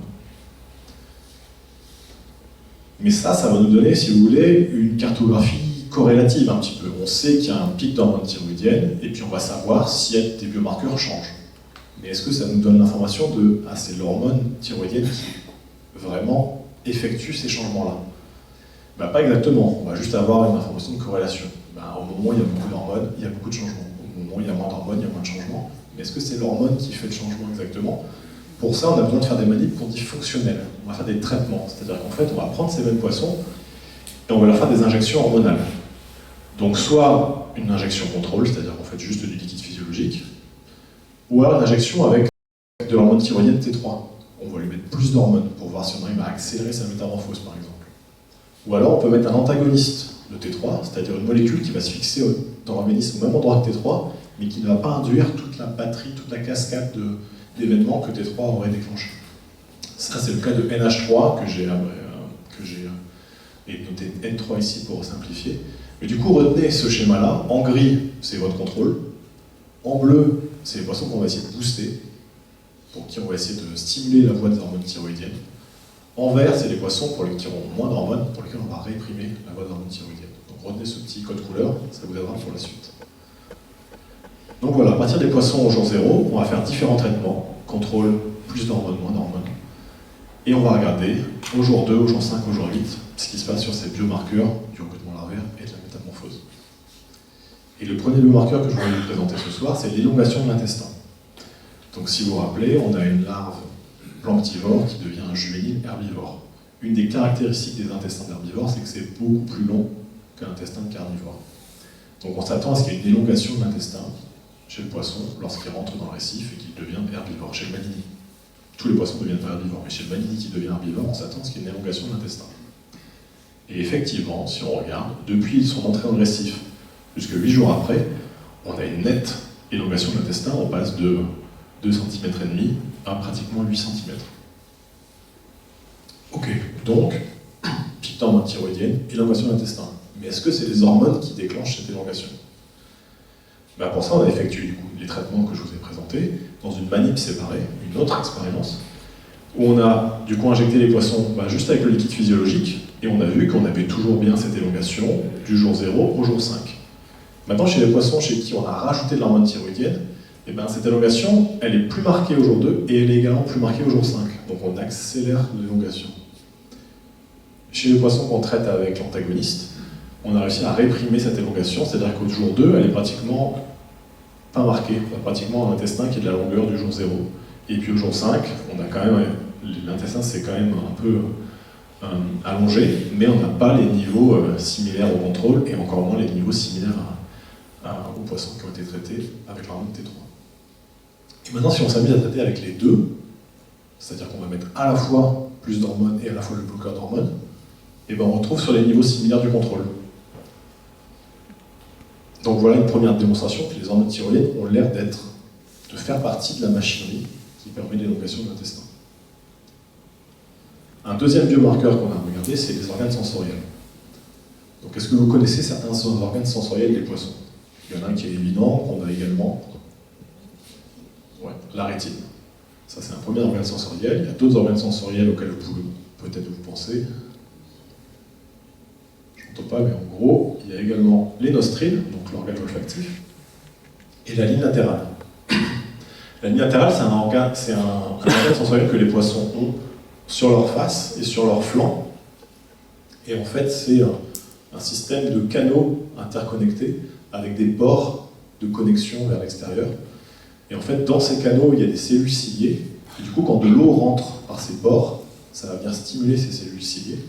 Mais ça va nous donner, si vous voulez, une cartographie corrélative un petit peu. On sait qu'il y a un pic d'hormones thyroïdiennes, et puis on va savoir si des biomarqueurs changent. Mais est-ce que ça nous donne l'information de « Ah, c'est l'hormone thyroïdienne qui vraiment effectue ces changements-là » ? Pas exactement, on va juste avoir une information de corrélation. Au moment où il y a beaucoup d'hormones, il y a beaucoup de changements. Au moment où il y a moins d'hormones, il y a moins de changements. Mais est-ce que c'est l'hormone qui fait le changement exactement? Pour ça, on a besoin de faire des manips qu'on dit fonctionnelles. On va faire des traitements, c'est-à-dire qu'en fait, on va prendre ces mêmes poissons et on va leur faire des injections hormonales. Donc soit une injection contrôle, c'est-à-dire qu'on fait juste du liquide physiologique, ou alors une injection avec de l'hormone thyroïdienne T3. On va lui mettre plus d'hormones pour voir si on arrive à accélérer sa métamorphose, par exemple. Ou alors on peut mettre un antagoniste de T3, c'est-à-dire une molécule qui va se fixer dans l'organisme au même endroit que T3, mais qui ne va pas induire toute la batterie, toute la cascade d'événements que T3 aurait déclenché. Ça, c'est le cas de NH3 que j'ai noté N3 ici pour simplifier. Mais du coup, retenez ce schéma-là. En gris, c'est votre contrôle. En bleu, c'est les poissons qu'on va essayer de booster, pour qui on va essayer de stimuler la voie des hormones thyroïdiennes. En vert, c'est les poissons pour qui auront moins d'hormones, pour lesquels on va réprimer la voie des hormones thyroïdiennes. Donc retenez ce petit code couleur, ça vous aidera pour la suite. Donc voilà, à partir des poissons au jour 0, on va faire différents traitements, contrôle, plus d'hormones, moins d'hormones. Et on va regarder au jour 2, au jour 5, au jour 8, ce qui se passe sur ces biomarqueurs du recrutement larvaire et de la métamorphose. Et le premier biomarqueur que je voulais vous présenter ce soir, c'est l'élongation de l'intestin. Donc si vous vous rappelez, on a une larve planctivore qui devient un juvénile herbivore. Une des caractéristiques des intestins d'herbivores, c'est que c'est beaucoup plus long qu'un intestin de carnivore. Donc on s'attend à ce qu'il y ait une élongation de l'intestin chez le poisson lorsqu'il rentre dans le récif et qu'il devient herbivore. Chez le manini, tous les poissons ne deviennent pas herbivores, mais chez le manini qui devient herbivore, on s'attend à ce qu'il y ait une élongation de l'intestin. Et effectivement, si on regarde, depuis son entrée dans le récif jusqu'à 8 jours après, on a une nette élongation de l'intestin, on passe de 2,5 cm à pratiquement 8 cm. Ok, donc, petite hormone thyroïdienne, élongation de l'intestin. Mais est-ce que c'est les hormones qui déclenchent cette élongation? Pour ça, on a effectué du coup, les traitements que je vous ai présentés dans une manip séparée, une autre expérience, où on a du coup injecté les poissons juste avec le liquide physiologique, et on a vu qu'on avait toujours bien cette élongation du jour 0 au jour 5. Maintenant, chez les poissons chez qui on a rajouté de l'hormone thyroïdienne, cette élongation, elle est plus marquée au jour 2 et elle est également plus marquée au jour 5. Donc on accélère l'élongation. Chez les poissons qu'on traite avec l'antagoniste, on a réussi à réprimer cette élongation, c'est-à-dire qu'au jour 2, elle est pratiquement pas marquée. On a pratiquement un intestin qui est de la longueur du jour 0. Et puis au jour 5, on a quand même, l'intestin c'est quand même un peu allongé, mais on n'a pas les niveaux similaires au contrôle et encore moins les niveaux similaires aux poissons qui ont été traités avec l'hormone T3. Et maintenant, si on s'amuse à traiter avec les deux, c'est-à-dire qu'on va mettre à la fois plus d'hormones et à la fois le bloqueur d'hormones, et on retrouve sur les niveaux similaires du contrôle. Donc voilà une première démonstration que les hormones thyroïdiennes ont l'air de faire partie de la machinerie qui permet l'élongation de l'intestin. Un deuxième biomarqueur qu'on a regardé, c'est les organes sensoriels. Donc est-ce que vous connaissez certains organes sensoriels des poissons? Il y en a un qui est évident, qu'on a également. Ouais, la rétine. Ça, c'est un premier organe sensoriel. Il y a d'autres organes sensoriels auxquels vous pouvez peut-être vous penser. Je n'entends pas, mais en gros, il y a également les nostrils, donc l'organe olfactif, et la ligne latérale. La ligne latérale, c'est un organe sensoriel que les poissons ont sur leur face et sur leur flanc. Et en fait, c'est un système de canaux interconnectés avec des pores de connexion vers l'extérieur. Et en fait, dans ces canaux, il y a des cellules ciliées. Et du coup, quand de l'eau rentre par ces pores, ça va bien stimuler ces cellules ciliées.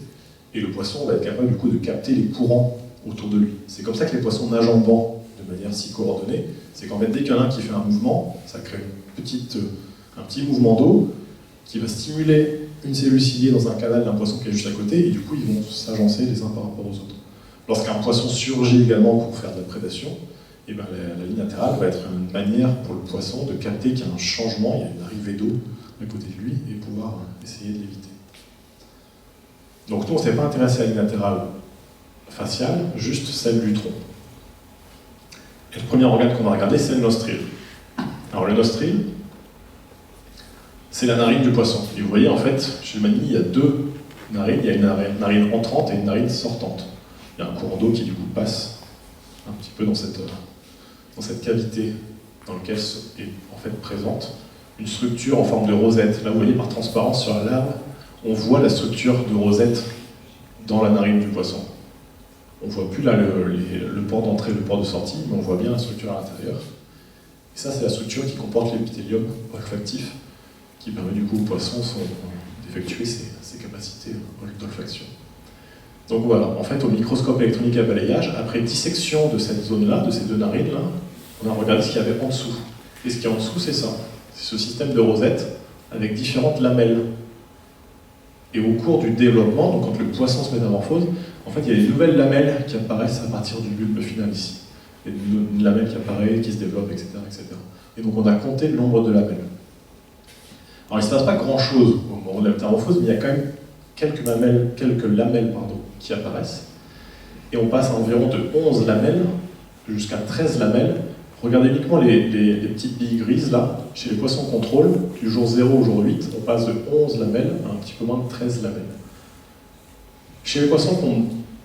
Et le poisson va être capable du coup de capter les courants autour de lui. C'est comme ça que les poissons nagent en banc de manière si coordonnée. C'est qu'en fait, dès qu'il y en a un qui fait un mouvement, ça crée un petit mouvement d'eau qui va stimuler une cellule ciliée dans un canal d'un poisson qui est juste à côté, et du coup, ils vont s'agencer les uns par rapport aux autres. Lorsqu'un poisson surgit également pour faire de la prédation, et la ligne latérale va être une manière pour le poisson de capter qu'il y a un changement, il y a une arrivée d'eau à côté de lui, et pouvoir essayer de l'éviter. Donc nous, on ne s'est pas intéressé à la ligne latérale faciale, juste celle du tronc. Et le premier organe qu'on a regardé, c'est le nostril. Alors le nostril, c'est la narine du poisson. Et vous voyez, en fait, chez le manini, il y a deux narines. Il y a une narine entrante et une narine sortante. Il y a un courant d'eau qui, du coup, passe un petit peu dans cette cavité dans laquelle est en fait présente une structure en forme de rosette. Là, vous voyez, par transparence sur la lave, on voit la structure de rosette dans la narine du poisson. On ne voit plus là le port d'entrée et le port de sortie, mais on voit bien la structure à l'intérieur. Et ça, c'est la structure qui comporte l'épithélium olfactif, qui permet du coup aux poissons d'effectuer ses capacités d'olfaction. Donc voilà, en fait, au microscope électronique à balayage, après dissection de cette zone-là, de ces deux narines-là, on a regardé ce qu'il y avait en dessous. Et ce qu'il y a en dessous, c'est ça. C'est ce système de rosette avec différentes lamelles. Et au cours du développement, donc quand le poisson se métamorphose, en fait, il y a des nouvelles lamelles qui apparaissent à partir du bulbe final ici. Il y a une lamelle qui apparaît, qui se développe, etc., etc. Et donc on a compté le nombre de lamelles. Alors il ne se passe pas grand-chose au moment de la métamorphose, mais il y a quand même quelques lamelles qui apparaissent. Et on passe à environ de 11 lamelles jusqu'à 13 lamelles. Regardez uniquement les petites billes grises là. Chez les poissons contrôle, du jour 0 au jour 8, on passe de 11 lamelles à un petit peu moins de 13 lamelles. Chez les poissons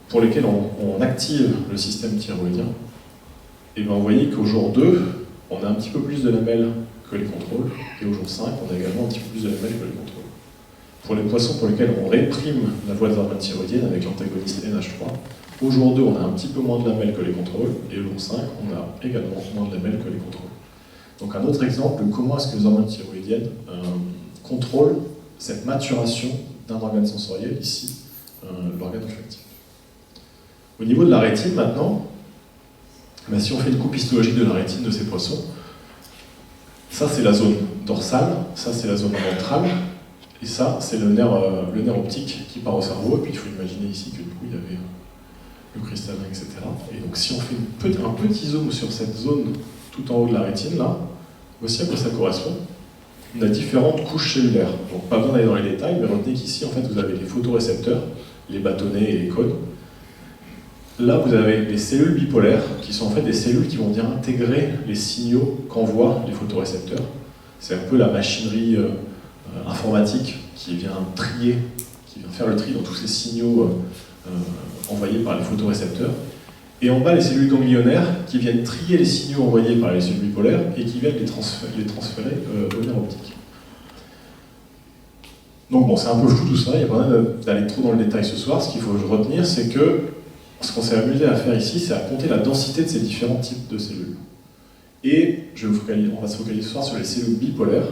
pour lesquels on active le système thyroïdien, et bien vous voyez qu'au jour 2, on a un petit peu plus de lamelles que les contrôles, et au jour 5, on a également un petit peu plus de lamelles que les contrôles. Pour les poissons pour lesquels on réprime la voie des hormones thyroïdiennes avec l'antagoniste NH3, au jour 2, on a un petit peu moins de lamelles que les contrôles, et au jour 5, on a également moins de lamelles que les contrôles. Donc un autre exemple de comment est-ce que les hormones thyroïdiennes contrôlent cette maturation d'un organe sensoriel, ici, l'organe olfactif. Au niveau de la rétine, maintenant, si on fait une coupe histologique de la rétine de ces poissons, ça c'est la zone dorsale, ça c'est la zone ventrale, et ça c'est le nerf optique qui part au cerveau, et puis il faut imaginer ici que du coup il y avait le cristallin, etc. Et donc si on fait un petit zoom sur cette zone tout en haut de la rétine, là, voici à quoi ça correspond. On a différentes couches cellulaires. Donc pas besoin d'aller dans les détails, mais retenez qu'ici en fait vous avez les photorécepteurs, les bâtonnets et les cônes. Là, vous avez les cellules bipolaires, qui sont en fait des cellules qui vont venir intégrer les signaux qu'envoient les photorécepteurs. C'est un peu la machinerie informatique qui vient trier, qui vient faire le tri dans tous ces signaux envoyés par les photorécepteurs. Et en bas, les cellules ganglionnaires qui viennent trier les signaux envoyés par les cellules bipolaires et qui viennent les transférer au nerf optique. Donc bon, c'est un peu flou tout ça, il n'y a pas besoin d'aller trop dans le détail ce soir. Ce qu'il faut retenir, c'est que ce qu'on s'est amusé à faire ici, c'est à compter la densité de ces différents types de cellules. Et on va se focaliser ce soir sur les cellules bipolaires.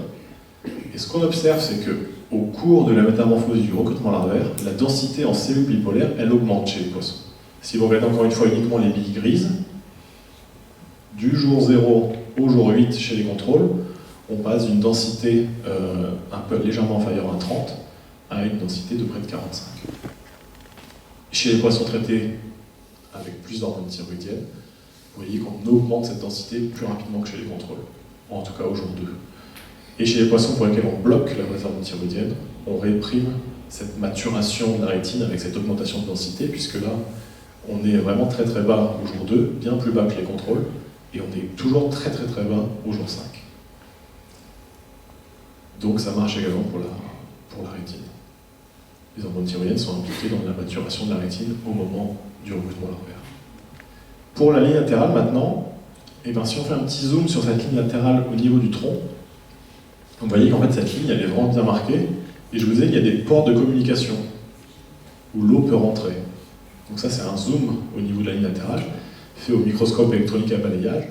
Et ce qu'on observe, c'est qu'au cours de la métamorphose du recrutement larvaire, la densité en cellules bipolaires, elle augmente chez les poissons. Si vous regardez encore une fois uniquement les billes grises, du jour 0 au jour 8 chez les contrôles, on passe d'une densité un peu légèrement inférieure à 30 à une densité de près de 45. Chez les poissons traités avec plus d'hormones thyroïdiennes, vous voyez qu'on augmente cette densité plus rapidement que chez les contrôles, en tout cas au jour 2. Et chez les poissons pour lesquels on bloque la voie des hormones thyroïdiennes, on réprime cette maturation de la rétine avec cette augmentation de densité, puisque là, on est vraiment très très bas au jour 2, bien plus bas que les contrôles, et on est toujours très très très bas au jour 5. Donc ça marche également pour la rétine. Les hormones thyroïdiennes sont impliquées dans la maturation de la rétine au moment du recrutement larvaire. Pour la ligne latérale maintenant, si on fait un petit zoom sur cette ligne latérale au niveau du tronc, vous voyez qu'en fait cette ligne elle est vraiment bien marquée, et je vous disais qu'il y a des ports de communication où l'eau peut rentrer. Donc ça c'est un zoom au niveau de la ligne latérale, fait au microscope électronique à balayage,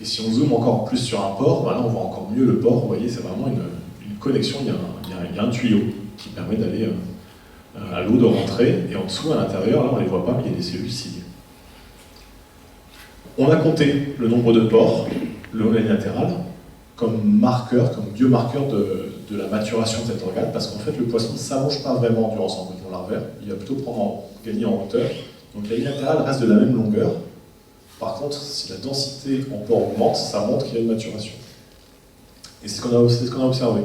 et si on zoome encore plus sur un port, là on voit encore mieux le port, vous voyez c'est vraiment une connexion, il y a un tuyau qui permet d'aller à l'eau de rentrer, et en dessous, à l'intérieur, là on ne les voit pas, mais il y a des cellules ciliées. On a compté le nombre de pores, le long de la ligne latérale, comme marqueur, comme biomarqueur de la maturation de cet organe, parce qu'en fait le poisson ne s'allonge pas vraiment durant son recrutement larvaire, il va plutôt gagner en hauteur. Donc la ligne latérale reste de la même longueur. Par contre, si la densité en pores augmente, ça montre qu'il y a une maturation. Et c'est ce qu'on a observé.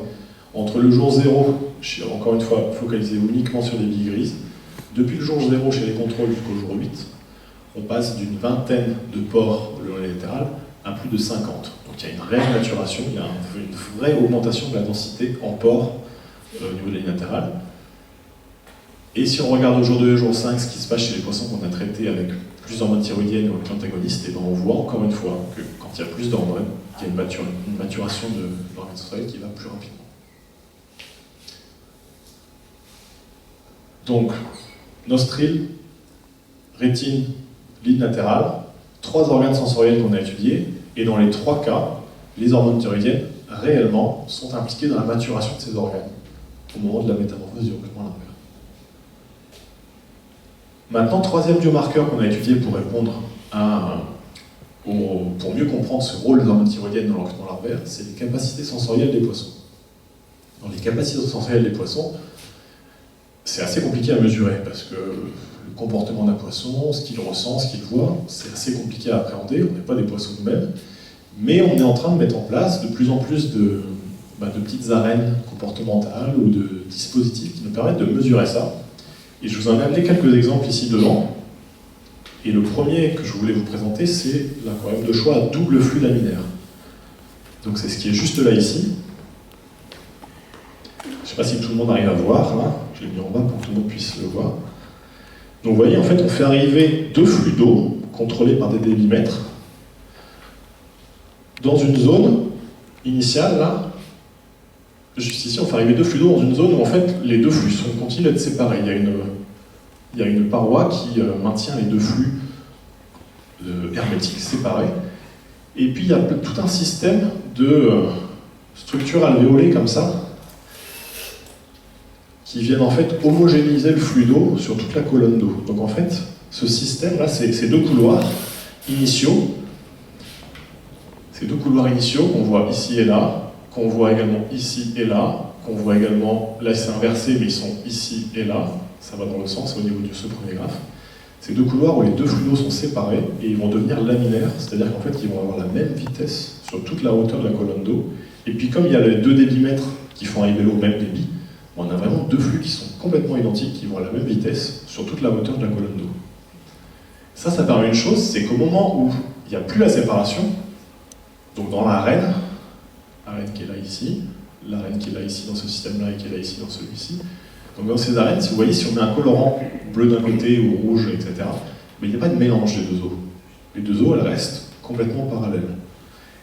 Entre le jour 0, encore une fois, focalisé uniquement sur les billes grises, depuis le jour 0 chez les contrôles jusqu'au jour 8, on passe d'une vingtaine de pores le long de la latérale à plus de 50. Donc il y a une réelle maturation, il y a une vraie augmentation de la densité en pores au niveau de la ligne latérale. Et si on regarde au jour 2 et au jour 5 ce qui se passe chez les poissons qu'on a traités avec plus d'hormones thyroïdiennes ou avec l'antagoniste, on voit encore une fois que quand il y a plus d'hormones, il y a une maturation de l'organe sensoriel qui va plus rapidement. Donc, nostril, rétine, ligne latérale, 3 organes sensoriels qu'on a étudiés, et dans les 3 cas, les hormones thyroïdiennes, réellement, sont impliquées dans la maturation de ces organes, au moment de la métamorphose du recrutement larvaire. Maintenant, troisième biomarqueur qu'on a étudié pour répondre pour mieux comprendre ce rôle des hormones thyroïdiennes dans le recrutement larvaire, c'est les capacités sensorielles des poissons. Dans les capacités sensorielles des poissons, c'est assez compliqué à mesurer, parce que le comportement d'un poisson, ce qu'il ressent, ce qu'il voit, c'est assez compliqué à appréhender, on n'est pas des poissons nous-mêmes, mais on est en train de mettre en place de plus en plus de petites arènes comportementales ou de dispositifs qui nous permettent de mesurer ça. Et je vous en ai amené quelques exemples ici devant. Et le premier que je voulais vous présenter, c'est l'aquarium de choix à double flux laminaire. Donc c'est ce qui est juste là ici. Je ne sais pas si tout le monde arrive à voir, là. Je l'ai mis en bas pour que tout le monde puisse le voir. Donc vous voyez, en fait, on fait arriver deux flux d'eau contrôlés par des débitmètres dans une zone initiale, là. Juste ici, on fait arriver deux flux d'eau dans une zone où en fait les deux flux continuent d'être séparés. Il y a une paroi qui maintient les deux flux hermétiques séparés. Et puis il y a tout un système de structures alvéolées comme ça qui viennent en fait homogénéiser le flux d'eau sur toute la colonne d'eau. Donc en fait, ce système-là, c'est ces deux couloirs initiaux. Ces deux couloirs initiaux qu'on voit ici et là, qu'on voit également ici et là, qu'on voit également, là c'est inversé, mais ils sont ici et là, ça va dans le sens, au niveau de ce premier graphe. Ces deux couloirs où les deux flux d'eau sont séparés, et ils vont devenir laminaires, c'est-à-dire qu'en fait ils vont avoir la même vitesse sur toute la hauteur de la colonne d'eau, et puis comme il y a les deux débitmètres qui font arriver l'eau au même débit, on a vraiment deux flux qui sont complètement identiques, qui vont à la même vitesse sur toute la hauteur de la colonne d'eau. Ça permet une chose, c'est qu'au moment où il n'y a plus la séparation, donc dans l'arène qui est là ici, l'arène qui est là ici dans ce système-là et qui est là ici dans celui-ci. Donc dans ces arènes, si vous voyez, si on met un colorant bleu d'un côté ou rouge, etc., mais il n'y a pas de mélange des deux eaux. Les deux eaux, elles restent complètement parallèles.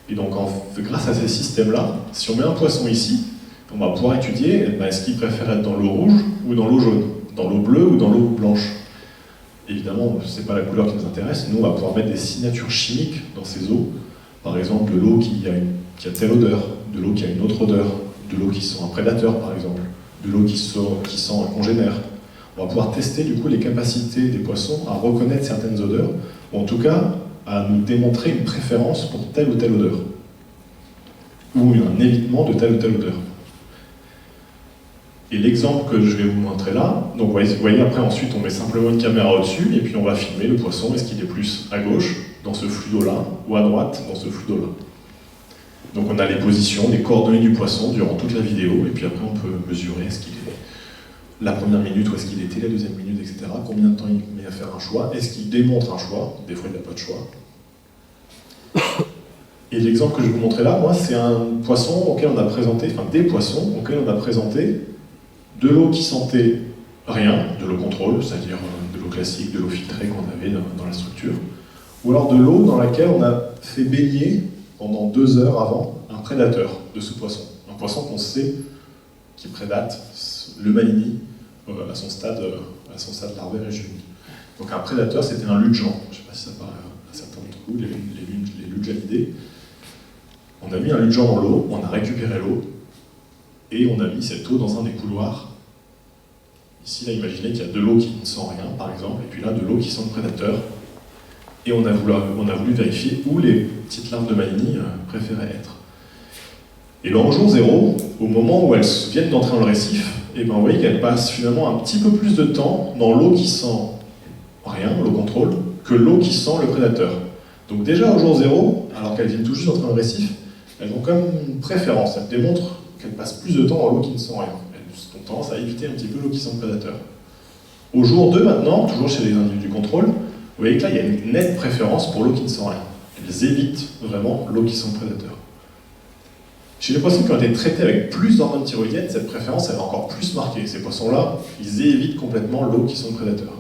Et donc grâce à ces systèmes-là, si on met un poisson ici, on va pouvoir étudier est-ce qu'il préfère être dans l'eau rouge ou dans l'eau jaune, dans l'eau bleue ou dans l'eau blanche. Évidemment, ce n'est pas la couleur qui nous intéresse, nous on va pouvoir mettre des signatures chimiques dans ces eaux. Par exemple, de l'eau qui a telle odeur, de l'eau qui a une autre odeur, de l'eau qui sent un prédateur par exemple, de l'eau qui sent un congénère. On va pouvoir tester du coup les capacités des poissons à reconnaître certaines odeurs, ou en tout cas à nous démontrer une préférence pour telle ou telle odeur, ou un évitement de telle ou telle odeur. Et l'exemple que je vais vous montrer là, donc vous voyez après ensuite on met simplement une caméra au-dessus, et puis on va filmer le poisson, est-ce qu'il est plus à gauche, dans ce flux d'eau-là, ou à droite, dans ce flux d'eau-là. Donc on a les positions, les coordonnées du poisson durant toute la vidéo, et puis après on peut mesurer est-ce qu'il est la première minute, où est-ce qu'il était, la deuxième minute, etc. Combien de temps il met à faire un choix, est-ce qu'il démontre un choix, des fois il n'a pas de choix. Et l'exemple que je vais vous montrer là, moi, c'est un poisson auquel on a présenté, enfin des poissons auxquels on a présenté de l'eau qui sentait rien, de l'eau contrôle, c'est-à-dire de l'eau classique, de l'eau filtrée qu'on avait dans la structure, ou alors de l'eau dans laquelle on a fait baigner pendant 2 heures avant un prédateur de ce poisson. Un poisson qu'on sait qui prédate le malini à son stade larvaire et juvénile. Donc un prédateur, c'était un lugeon. Je ne sais pas si ça parle à certains d'entre vous, les lugeanidés. On a mis un lugeon dans l'eau, on a récupéré l'eau, et on a mis cette eau dans un des couloirs. Ici, là, imaginez qu'il y a de l'eau qui ne sent rien, par exemple, et puis là, de l'eau qui sent le prédateur. Et on a voulu vérifier où les petites larves de malini préféraient être. Et bien, en jour 0, au moment où elles viennent d'entrer dans le récif, et ben, vous voyez qu'elles passent finalement un petit peu plus de temps dans l'eau qui sent rien, l'eau contrôle, que l'eau qui sent le prédateur. Donc déjà, au jour 0, alors qu'elles viennent tout juste d'entrer dans le récif, elles ont quand même une préférence. Elles démontrent qu'elles passent plus de temps dans l'eau qui ne sent rien. Elles ont tendance à éviter un petit peu l'eau qui sent le prédateur. Au jour 2, maintenant, toujours chez les individus du contrôle, vous voyez que là, il y a une nette préférence pour l'eau qui ne sent rien. Elles évitent vraiment l'eau qui sent le prédateur. Chez les poissons qui ont été traités avec plus d'hormones thyroïdiennes, cette préférence elle est encore plus marquée. Ces poissons-là, ils évitent complètement l'eau qui sent le prédateur.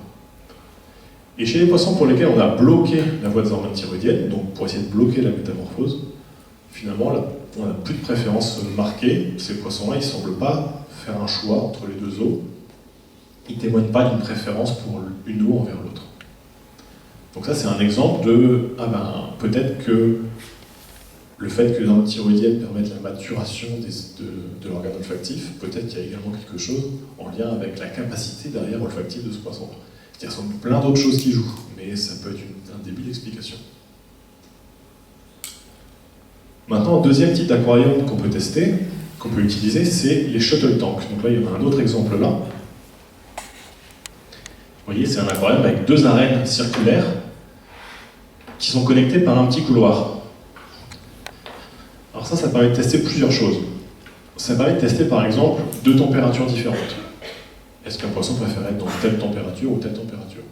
Et chez les poissons pour lesquels on a bloqué la voie des hormones thyroïdiennes, donc pour essayer de bloquer la métamorphose, finalement, là, on n'a plus de préférence marquée. Ces poissons-là, ils ne semblent pas faire un choix entre les deux eaux. Ils ne témoignent pas d'une préférence pour une eau envers l'autre. Donc ça, c'est un exemple de, peut-être que le fait que les hormones thyroïdiennes permettent la maturation de l'organe olfactif, peut-être qu'il y a également quelque chose en lien avec la capacité derrière olfactive de ce poisson. Il y a sans doute plein d'autres choses qui jouent, mais ça peut être un début d'explication. Maintenant, un deuxième type d'aquarium qu'on peut tester, qu'on peut utiliser, c'est les shuttle tanks. Donc là, il y en a un autre exemple là. Vous voyez, c'est un aquarium avec 2 arènes circulaires qui sont connectées par un petit couloir. Alors ça permet de tester plusieurs choses. ça permet de tester par exemple deux températures différentes. Est-ce qu'un poisson préfère être dans telle température ou telle température?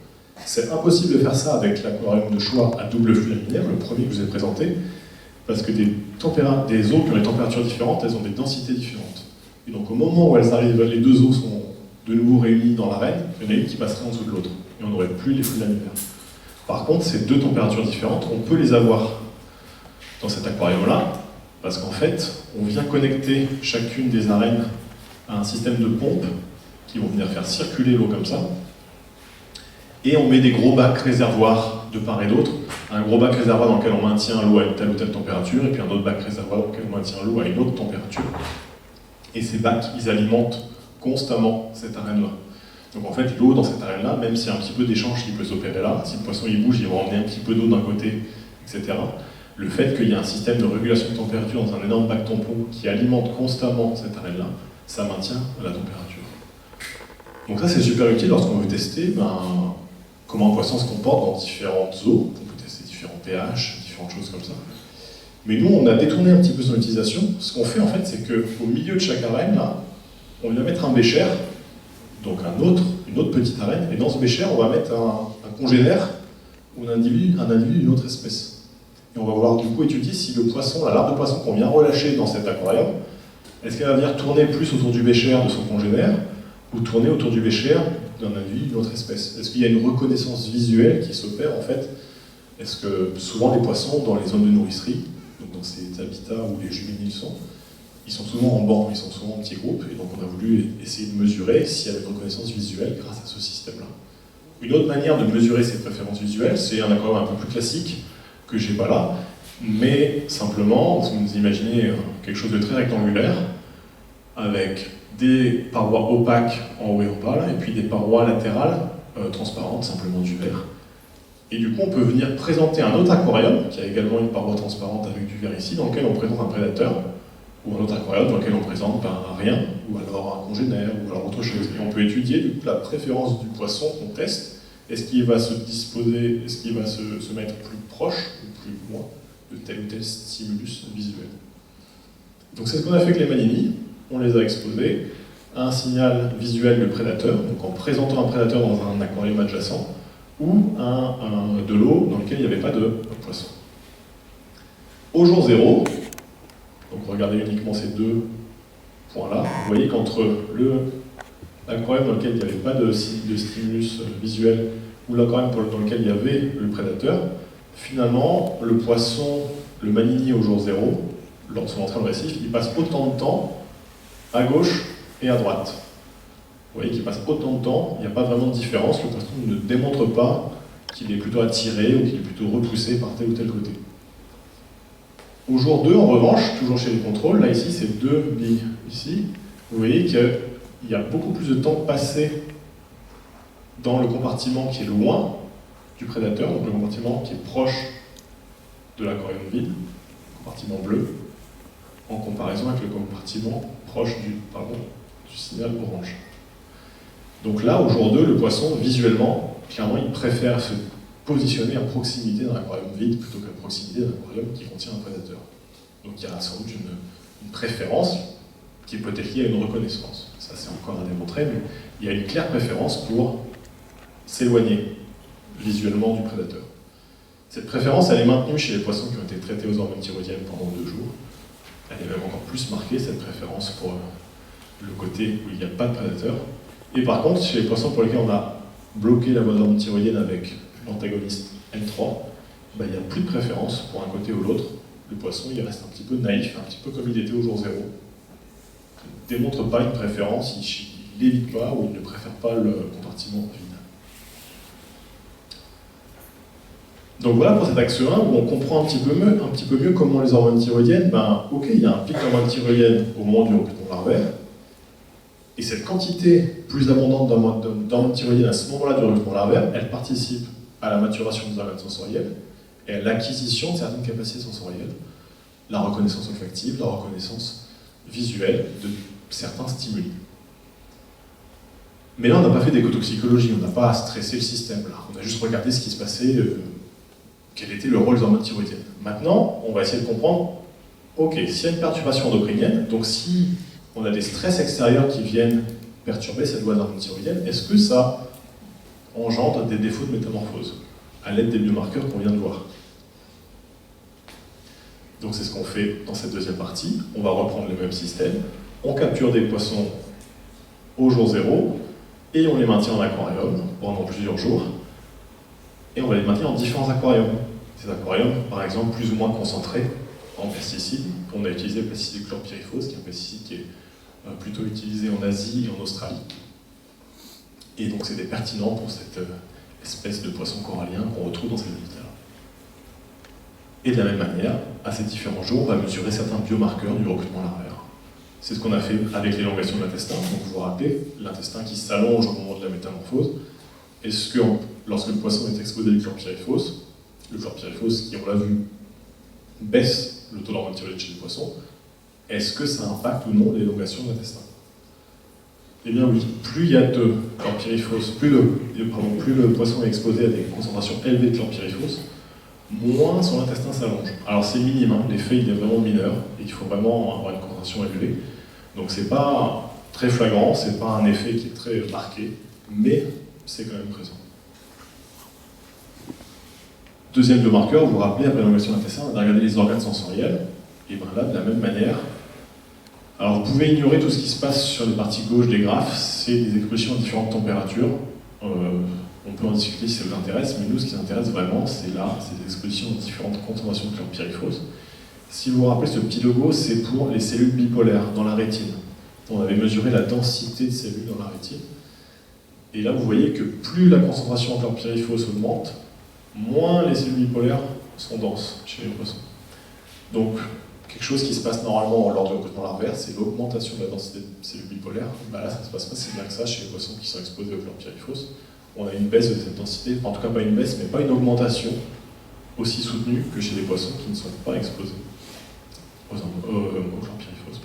C'est impossible de faire ça avec l'aquarium de choix à double flux laminaire, le premier que je vous ai présenté, parce que des eaux qui ont des températures différentes, elles ont des densités différentes. Et donc au moment où elles arrivent, les deux eaux sont de nouveau réunies dans l'arène, il y en a une qui passerait en dessous de l'autre, et on n'aurait plus les flux laminaires. Par contre, ces deux températures différentes, on peut les avoir dans cet aquarium-là, parce qu'en fait, on vient connecter chacune des arènes à un système de pompes qui vont venir faire circuler l'eau comme ça, et on met des gros bacs réservoirs de part et d'autre, un gros bac réservoir dans lequel on maintient l'eau à une telle ou telle température, et puis un autre bac réservoir dans lequel on maintient l'eau à une autre température. Et ces bacs, ils alimentent constamment cette arène-là. Donc en fait, l'eau dans cette arène-là, même s'il y a un petit peu d'échange qui peut s'opérer là, si le poisson il bouge, il va emmener un petit peu d'eau d'un côté, etc. Le fait qu'il y ait un système de régulation de température dans un énorme bac tampon qui alimente constamment cette arène-là, ça maintient la température. Donc ça, c'est super utile lorsqu'on veut tester comment un poisson se comporte dans différentes eaux. On peut tester différents pH, différentes choses comme ça. Mais nous, on a détourné un petit peu son utilisation. Ce qu'on fait, en fait, c'est qu'au milieu de chaque arène, là, on vient mettre un bécher, donc une autre petite arène, et dans ce bécher, on va mettre un congénère ou un individu d'une autre espèce. Et on va vouloir du coup étudier si le poisson, la larve de poisson qu'on vient relâcher dans cet aquarium, est-ce qu'elle va venir tourner plus autour du bécher de son congénère, ou tourner autour du bécher d'un individu d'une autre espèce. Est-ce qu'il y a une reconnaissance visuelle qui s'opère en fait? Est-ce que souvent les poissons dans les zones de nourricerie, donc dans ces habitats où les juvéniles sont, ils sont souvent en banc, ils sont souvent en petits groupes, et donc on a voulu essayer de mesurer s'il y avait une reconnaissance visuelle grâce à ce système-là. Une autre manière de mesurer ces préférences visuelles, c'est un aquarium un peu plus classique, que j'ai pas là, mais simplement, vous imaginez quelque chose de très rectangulaire, avec des parois opaques en haut et en bas, et puis des parois latérales transparentes, simplement du verre. Et du coup, on peut venir présenter un autre aquarium, qui a également une paroi transparente avec du verre ici, dans lequel on présente un prédateur, ou un autre aquarium dans lequel on présente rien, ou alors un congénère, ou alors autre chose. Et on peut étudier du coup, la préférence du poisson qu'on teste. Est-ce qu'il va se disposer, est-ce qu'il va se mettre plus proche ou plus loin de tel ou tel stimulus visuel. Donc c'est ce qu'on a fait avec les Manini. On les a exposés à un signal visuel de prédateur, donc en présentant un prédateur dans un aquarium adjacent, ou de l'eau dans lequel il n'y avait pas de poisson. Au jour 0, donc regardez uniquement ces deux points-là, vous voyez qu'entre l'aquarium dans lequel il n'y avait pas de stimulus visuel ou l'aquarium dans lequel il y avait le prédateur, finalement, le poisson, le Manini au jour 0, lors de son entrée dans le récif, il passe autant de temps à gauche et à droite. Vous voyez qu'il passe autant de temps, il n'y a pas vraiment de différence, le poisson ne démontre pas qu'il est plutôt attiré ou qu'il est plutôt repoussé par tel ou tel côté. Au jour 2, en revanche, toujours chez les contrôles, là ici c'est 2 billes ici, vous voyez qu'il y a beaucoup plus de temps passé dans le compartiment qui est loin du prédateur, donc le compartiment qui est proche de l'aquarium vide, le compartiment bleu, en comparaison avec le compartiment proche du signal orange. Donc là, au jour 2, le poisson, visuellement, clairement, il préfère se positionner à proximité d'un aquarium vide plutôt qu'à proximité d'un aquarium qui contient un prédateur. Donc il y a sans doute une préférence qui est peut-être liée à une reconnaissance. Ça, c'est encore à démontrer, mais il y a une claire préférence pour s'éloigner visuellement du prédateur. Cette préférence, elle est maintenue chez les poissons qui ont été traités aux hormones thyroïdiennes pendant 2 jours. Elle est même encore plus marquée, cette préférence, pour le côté où il n'y a pas de prédateur. Et par contre, chez les poissons pour lesquels on a bloqué la voie d'hormone thyroïdienne avec l'antagoniste M3, il n'y a plus de préférence pour un côté ou l'autre. Le poisson, il reste un petit peu naïf, un petit peu comme il était au jour 0. Il ne démontre pas une préférence, il n'évite pas ou il ne préfère pas le compartiment vide. Donc voilà pour cet axe 1 où on comprend un petit peu mieux comment les hormones thyroïdiennes, ok, il y a un pic d'hormones thyroïdiennes au moment du recrutement larvaire, et cette quantité plus abondante d'hormones thyroïdiennes à ce moment-là du recrutement larvaire, elle participe à la maturation des organes sensoriels et à l'acquisition de certaines capacités sensorielles, la reconnaissance olfactive, la reconnaissance visuelle de certains stimuli. Mais là, on n'a pas fait d'écotoxicologie, on n'a pas stressé le système, là. On a juste regardé ce qui se passait, quel était le rôle des hormones thyroïdiennes. Maintenant, on va essayer de comprendre, ok, s'il y a une perturbation endocrinienne, donc si on a des stress extérieurs qui viennent perturber cette voie thyroïdienne, est-ce que ça engendre des défauts de métamorphose à l'aide des biomarqueurs qu'on vient de voir? Donc c'est ce qu'on fait dans cette deuxième partie. On va reprendre le même système. On capture des poissons au jour 0 et on les maintient en aquarium pendant plusieurs jours. Et on va les maintenir en différents aquariums. Ces aquariums, par exemple, plus ou moins concentrés en pesticides. On a utilisé le pesticide chlorpyrifos, qui est un pesticide qui est plutôt utilisé en Asie et en Australie. Et donc c'était pertinent pour cette espèce de poisson corallien qu'on retrouve dans ces habitats. Et de la même manière, à ces différents jours, on va mesurer certains biomarqueurs du recrutement larvaire. C'est ce qu'on a fait avec l'élongation de l'intestin. Donc vous vous rappelez, l'intestin qui s'allonge au moment de la métamorphose. Est-ce que lorsque le poisson est exposé au chlorpyrifos, le chlorpyrifos, qui on l'a vu, baisse le taux d'hormone thyroïde chez le poisson, est-ce que ça impacte ou non l'élongation de l'intestin? Eh bien oui, plus il y a de chlorpyrifos, plus le poisson est exposé à des concentrations élevées de chlorpyrifos, moins son intestin s'allonge. Alors c'est minime, hein, l'effet il est vraiment mineur, et il faut vraiment avoir une concentration élevée. Donc c'est pas très flagrant, c'est pas un effet qui est très marqué, mais c'est quand même présent. Deuxième biomarqueur, vous vous rappelez, après l'élongation de l'intestin, on a regardé les organes sensoriels, et bien là, de la même manière. Alors vous pouvez ignorer tout ce qui se passe sur les parties gauches des graphes, c'est des expositions à différentes températures. On peut en discuter si ça vous intéresse, mais nous, ce qui nous intéresse vraiment, c'est là, c'est des expositions à différentes concentrations de chlorpyrifos. Si vous vous rappelez, ce petit logo, c'est pour les cellules bipolaires dans la rétine. On avait mesuré la densité de cellules dans la rétine. Et là, vous voyez que plus la concentration en chlorpyrifos augmente, moins les cellules bipolaires sont denses chez les poissons. Donc, quelque chose qui se passe normalement lors du recrutement larvaire, c'est l'augmentation de la densité de cellules bipolaires. Ben là, ça ne se passe pas si bien que ça chez les poissons qui sont exposés au chlorpyrifos. On a une baisse de cette densité, en tout cas pas une baisse, mais pas une augmentation aussi soutenue que chez les poissons qui ne sont pas exposés au chlorpyrifos.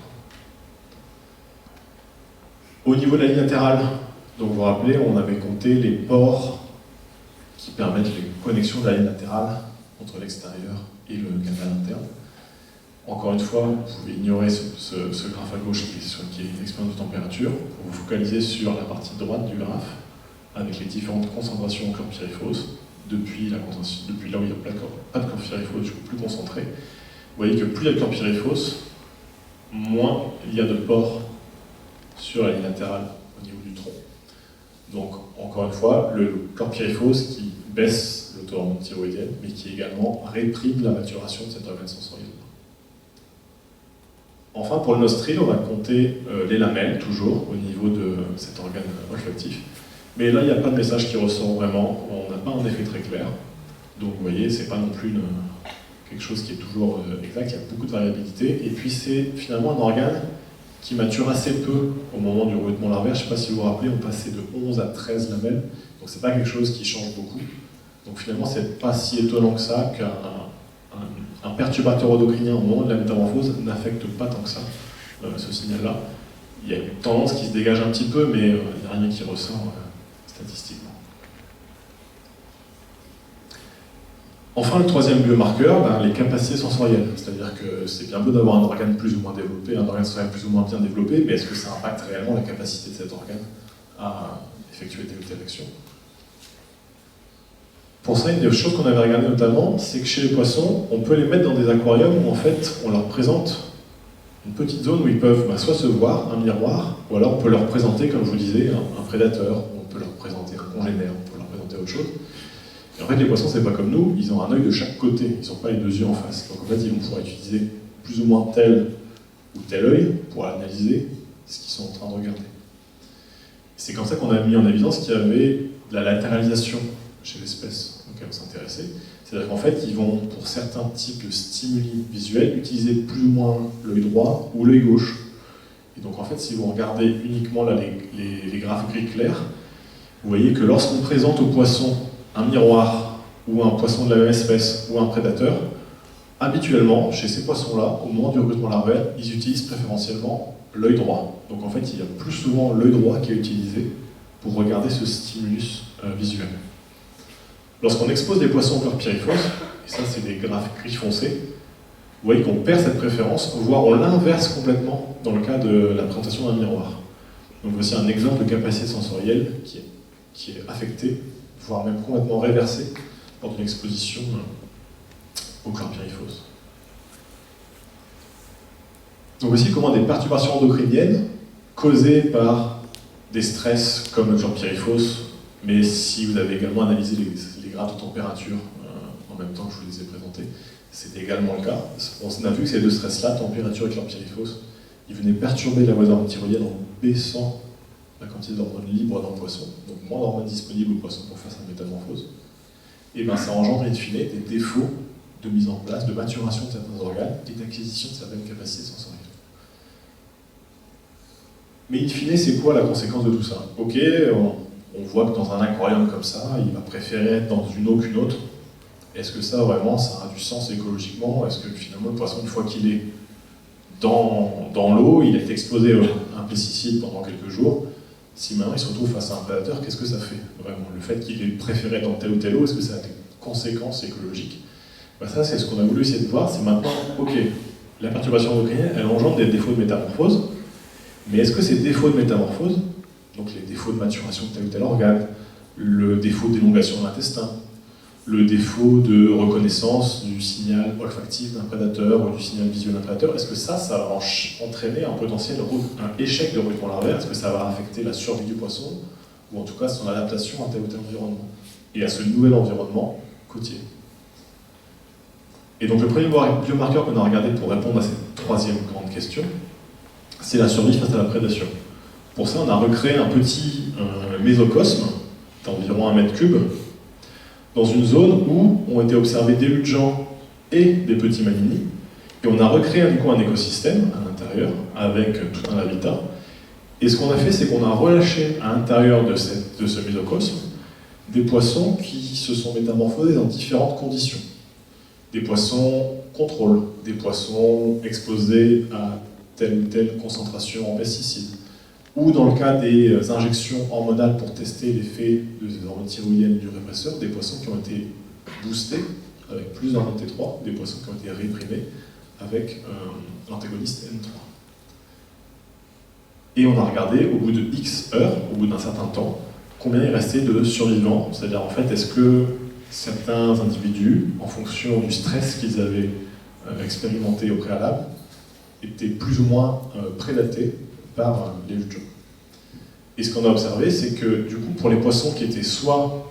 Au niveau de la ligne latérale, donc vous vous rappelez, on avait compté les pores qui permettent les connexions de la ligne latérale entre l'extérieur et le canal interne. Encore une fois, vous pouvez ignorer ce graphe à gauche qui est une expérience de température pour vous focaliser sur la partie droite du graphe avec les différentes concentrations en chlorpyrifos depuis là où il n'y a pas de chlorpyrifos jusqu'au plus concentré. Vous voyez que plus il y a de chlorpyrifos, moins il y a de pores sur la ligne latérale au niveau du tronc. Donc, encore une fois, le chlorpyrifos qui baisse le taux d'hormone thyroïdienne, mais qui également réprime la maturation de cet organe sensoriel. Enfin, pour le nostril, on va compter les lamelles, toujours, au niveau de cet organe olfactif. Mais là, il n'y a pas de message qui ressort vraiment, on n'a pas un effet très clair. Donc, vous voyez, c'est pas non plus quelque chose qui est toujours exact, il y a beaucoup de variabilité. Et puis, c'est finalement un organe qui mature assez peu au moment du recrutement larvaire. Je ne sais pas si vous vous rappelez, on passait de 11 à 13 lamelles, donc c'est pas quelque chose qui change beaucoup. Donc finalement, c'est pas si étonnant que ça qu'un perturbateur endocrinien au moment de la métamorphose n'affecte pas tant que ça ce signal-là. Il y a une tendance qui se dégage un petit peu, mais il n'y a rien qui ressort statistiquement. Enfin, le troisième biomarqueur, les capacités sensorielles. C'est-à-dire que c'est bien beau d'avoir un organe plus ou moins développé, un organe sensoriel plus ou moins bien développé, mais est-ce que ça impacte réellement la capacité de cet organe à effectuer telle ou telle action? Pour ça, une des choses qu'on avait regardé notamment, c'est que chez les poissons, on peut les mettre dans des aquariums où en fait, on leur présente une petite zone où ils peuvent soit se voir, un miroir, ou alors on peut leur présenter, comme je vous disais, un prédateur, on peut leur présenter un congénère, on peut leur présenter autre chose. Et en fait, les poissons, c'est pas comme nous, ils ont un œil de chaque côté, ils n'ont pas les deux yeux en face. Donc en fait, ils vont pouvoir utiliser plus ou moins tel ou tel œil pour analyser ce qu'ils sont en train de regarder. C'est comme ça qu'on a mis en évidence qu'il y avait de la latéralisation chez l'espèce auquel on s'intéressait. C'est-à-dire qu'en fait, ils vont, pour certains types de stimuli visuels, utiliser plus ou moins l'œil droit ou l'œil gauche. Et donc en fait, si vous regardez uniquement là, les graphes gris clairs, vous voyez que lorsqu'on présente au poisson un miroir ou un poisson de la même espèce ou un prédateur, habituellement, chez ces poissons-là, au moment du recrutement larvaire, ils utilisent préférentiellement l'œil droit. Donc en fait, il y a plus souvent l'œil droit qui est utilisé pour regarder ce stimulus visuel. Lorsqu'on expose des poissons au chlorpyrifos, et ça c'est des graphes gris foncés, vous voyez qu'on perd cette préférence, voire on l'inverse complètement dans le cas de la présentation d'un miroir. Donc voici un exemple de capacité sensorielle qui est affectée, voire même complètement réversée lors d'une exposition au chlorpyrifos. Donc voici comment des perturbations endocriniennes causées par des stress comme le chlorpyrifos, mais si vous avez également analysé les graphes de température en même temps que je vous les ai présentés, c'était également le cas. On a vu que ces deux stress-là, température et chlorpyrifos, ils venaient perturber la voie d'hormone thyroïdienne en baissant la quantité d'hormones libres dans le poisson, donc moins d'hormones disponibles au poisson pour faire sa métamorphose. Et bien ça engendre in fine des défauts de mise en place, de maturation de certains organes et d'acquisition de certaines capacités sensorielles. Mais in fine, c'est quoi la conséquence de tout ça? Ok, on voit que dans un aquarium comme ça, il va préférer être dans une eau qu'une autre. Est-ce que ça, vraiment, ça a du sens écologiquement? Est-ce que finalement, le poisson, une fois qu'il est dans l'eau, il est exposé à un pesticide pendant quelques jours, si maintenant il se retrouve face à un prédateur, qu'est-ce que ça fait vraiment? Le fait qu'il ait préféré dans telle ou telle eau, est-ce que ça a des conséquences écologiques? Ben ça, c'est ce qu'on a voulu essayer de voir, c'est maintenant, ok, la perturbation endocrinienne, elle engendre des défauts de métamorphose, mais est-ce que ces défauts de métamorphose, donc les défauts de maturation de tel ou tel organe, le défaut d'élongation de l'intestin, le défaut de reconnaissance du signal olfactif d'un prédateur ou du signal visuel d'un prédateur, est-ce que ça va entraîner un potentiel échec de recrutement larvaire? Est-ce que ça va affecter la survie du poisson, ou en tout cas son adaptation à tel ou tel environnement, et à ce nouvel environnement côtier? Et donc le premier biomarqueur qu'on a regardé pour répondre à cette troisième grande question, c'est la survie face à la prédation. Pour ça, on a recréé un petit mésocosme d'environ 1 mètre cube, dans une zone où ont été observés des luts-de-gens et des petits mammifères, et on a recréé du coup un écosystème à l'intérieur, avec tout un habitat. Et ce qu'on a fait, c'est qu'on a relâché à l'intérieur de ce mésocosme des poissons qui se sont métamorphosés dans différentes conditions. Des poissons contrôle, des poissons exposés à telle ou telle concentration en pesticides, ou dans le cas des injections hormonales pour tester l'effet des hormones thyroïdiennes du répresseur, des poissons qui ont été boostés avec plus d'hormones T3, des poissons qui ont été réprimés avec l'antagoniste N3. Et on a regardé, au bout de X heures, au bout d'un certain temps, combien il restait de survivants, c'est-à-dire en fait, est-ce que certains individus, en fonction du stress qu'ils avaient expérimenté au préalable, étaient plus ou moins prédatés par les luts-de-gens. Et ce qu'on a observé, c'est que du coup, pour les poissons qui étaient soit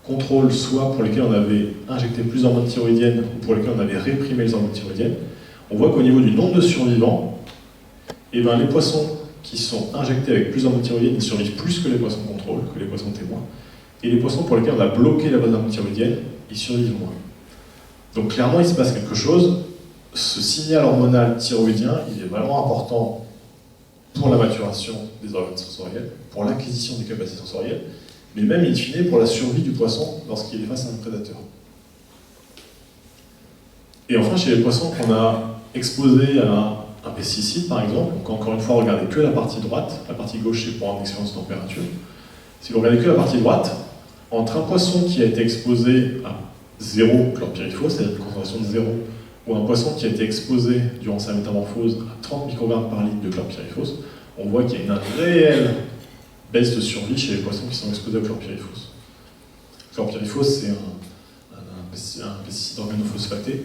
contrôle, soit pour lesquels on avait injecté plus d'hormones thyroïdiennes, ou pour lesquels on avait réprimé les hormones thyroïdiennes, on voit qu'au niveau du nombre de survivants, eh ben, les poissons qui sont injectés avec plus d'hormones thyroïdiennes, ils survivent plus que les poissons contrôle, que les poissons témoins. Et les poissons pour lesquels on a bloqué la base d'hormones thyroïdiennes, ils survivent moins. Donc clairement, il se passe quelque chose. Ce signal hormonal thyroïdien, il est vraiment important pour la maturation des organes sensoriels, pour l'acquisition des capacités sensorielles, mais même in fine pour la survie du poisson lorsqu'il est face à un prédateur. Et enfin, chez les poissons qu'on a exposés à un pesticide, par exemple, donc encore une fois, regardez que la partie droite, la partie gauche c'est pour une expérience de température. Si vous regardez que la partie droite, entre un poisson qui a été exposé à 0 chlorpyrifos, c'est-à-dire une concentration de 0, ou un poisson qui a été exposé durant sa métamorphose à 30 microgrammes par litre de chlorpyrifos, on voit qu'il y a une réelle baisse de survie chez les poissons qui sont exposés au chlorpyrifos. Le chlorpyrifos, c'est un pesticide organophosphaté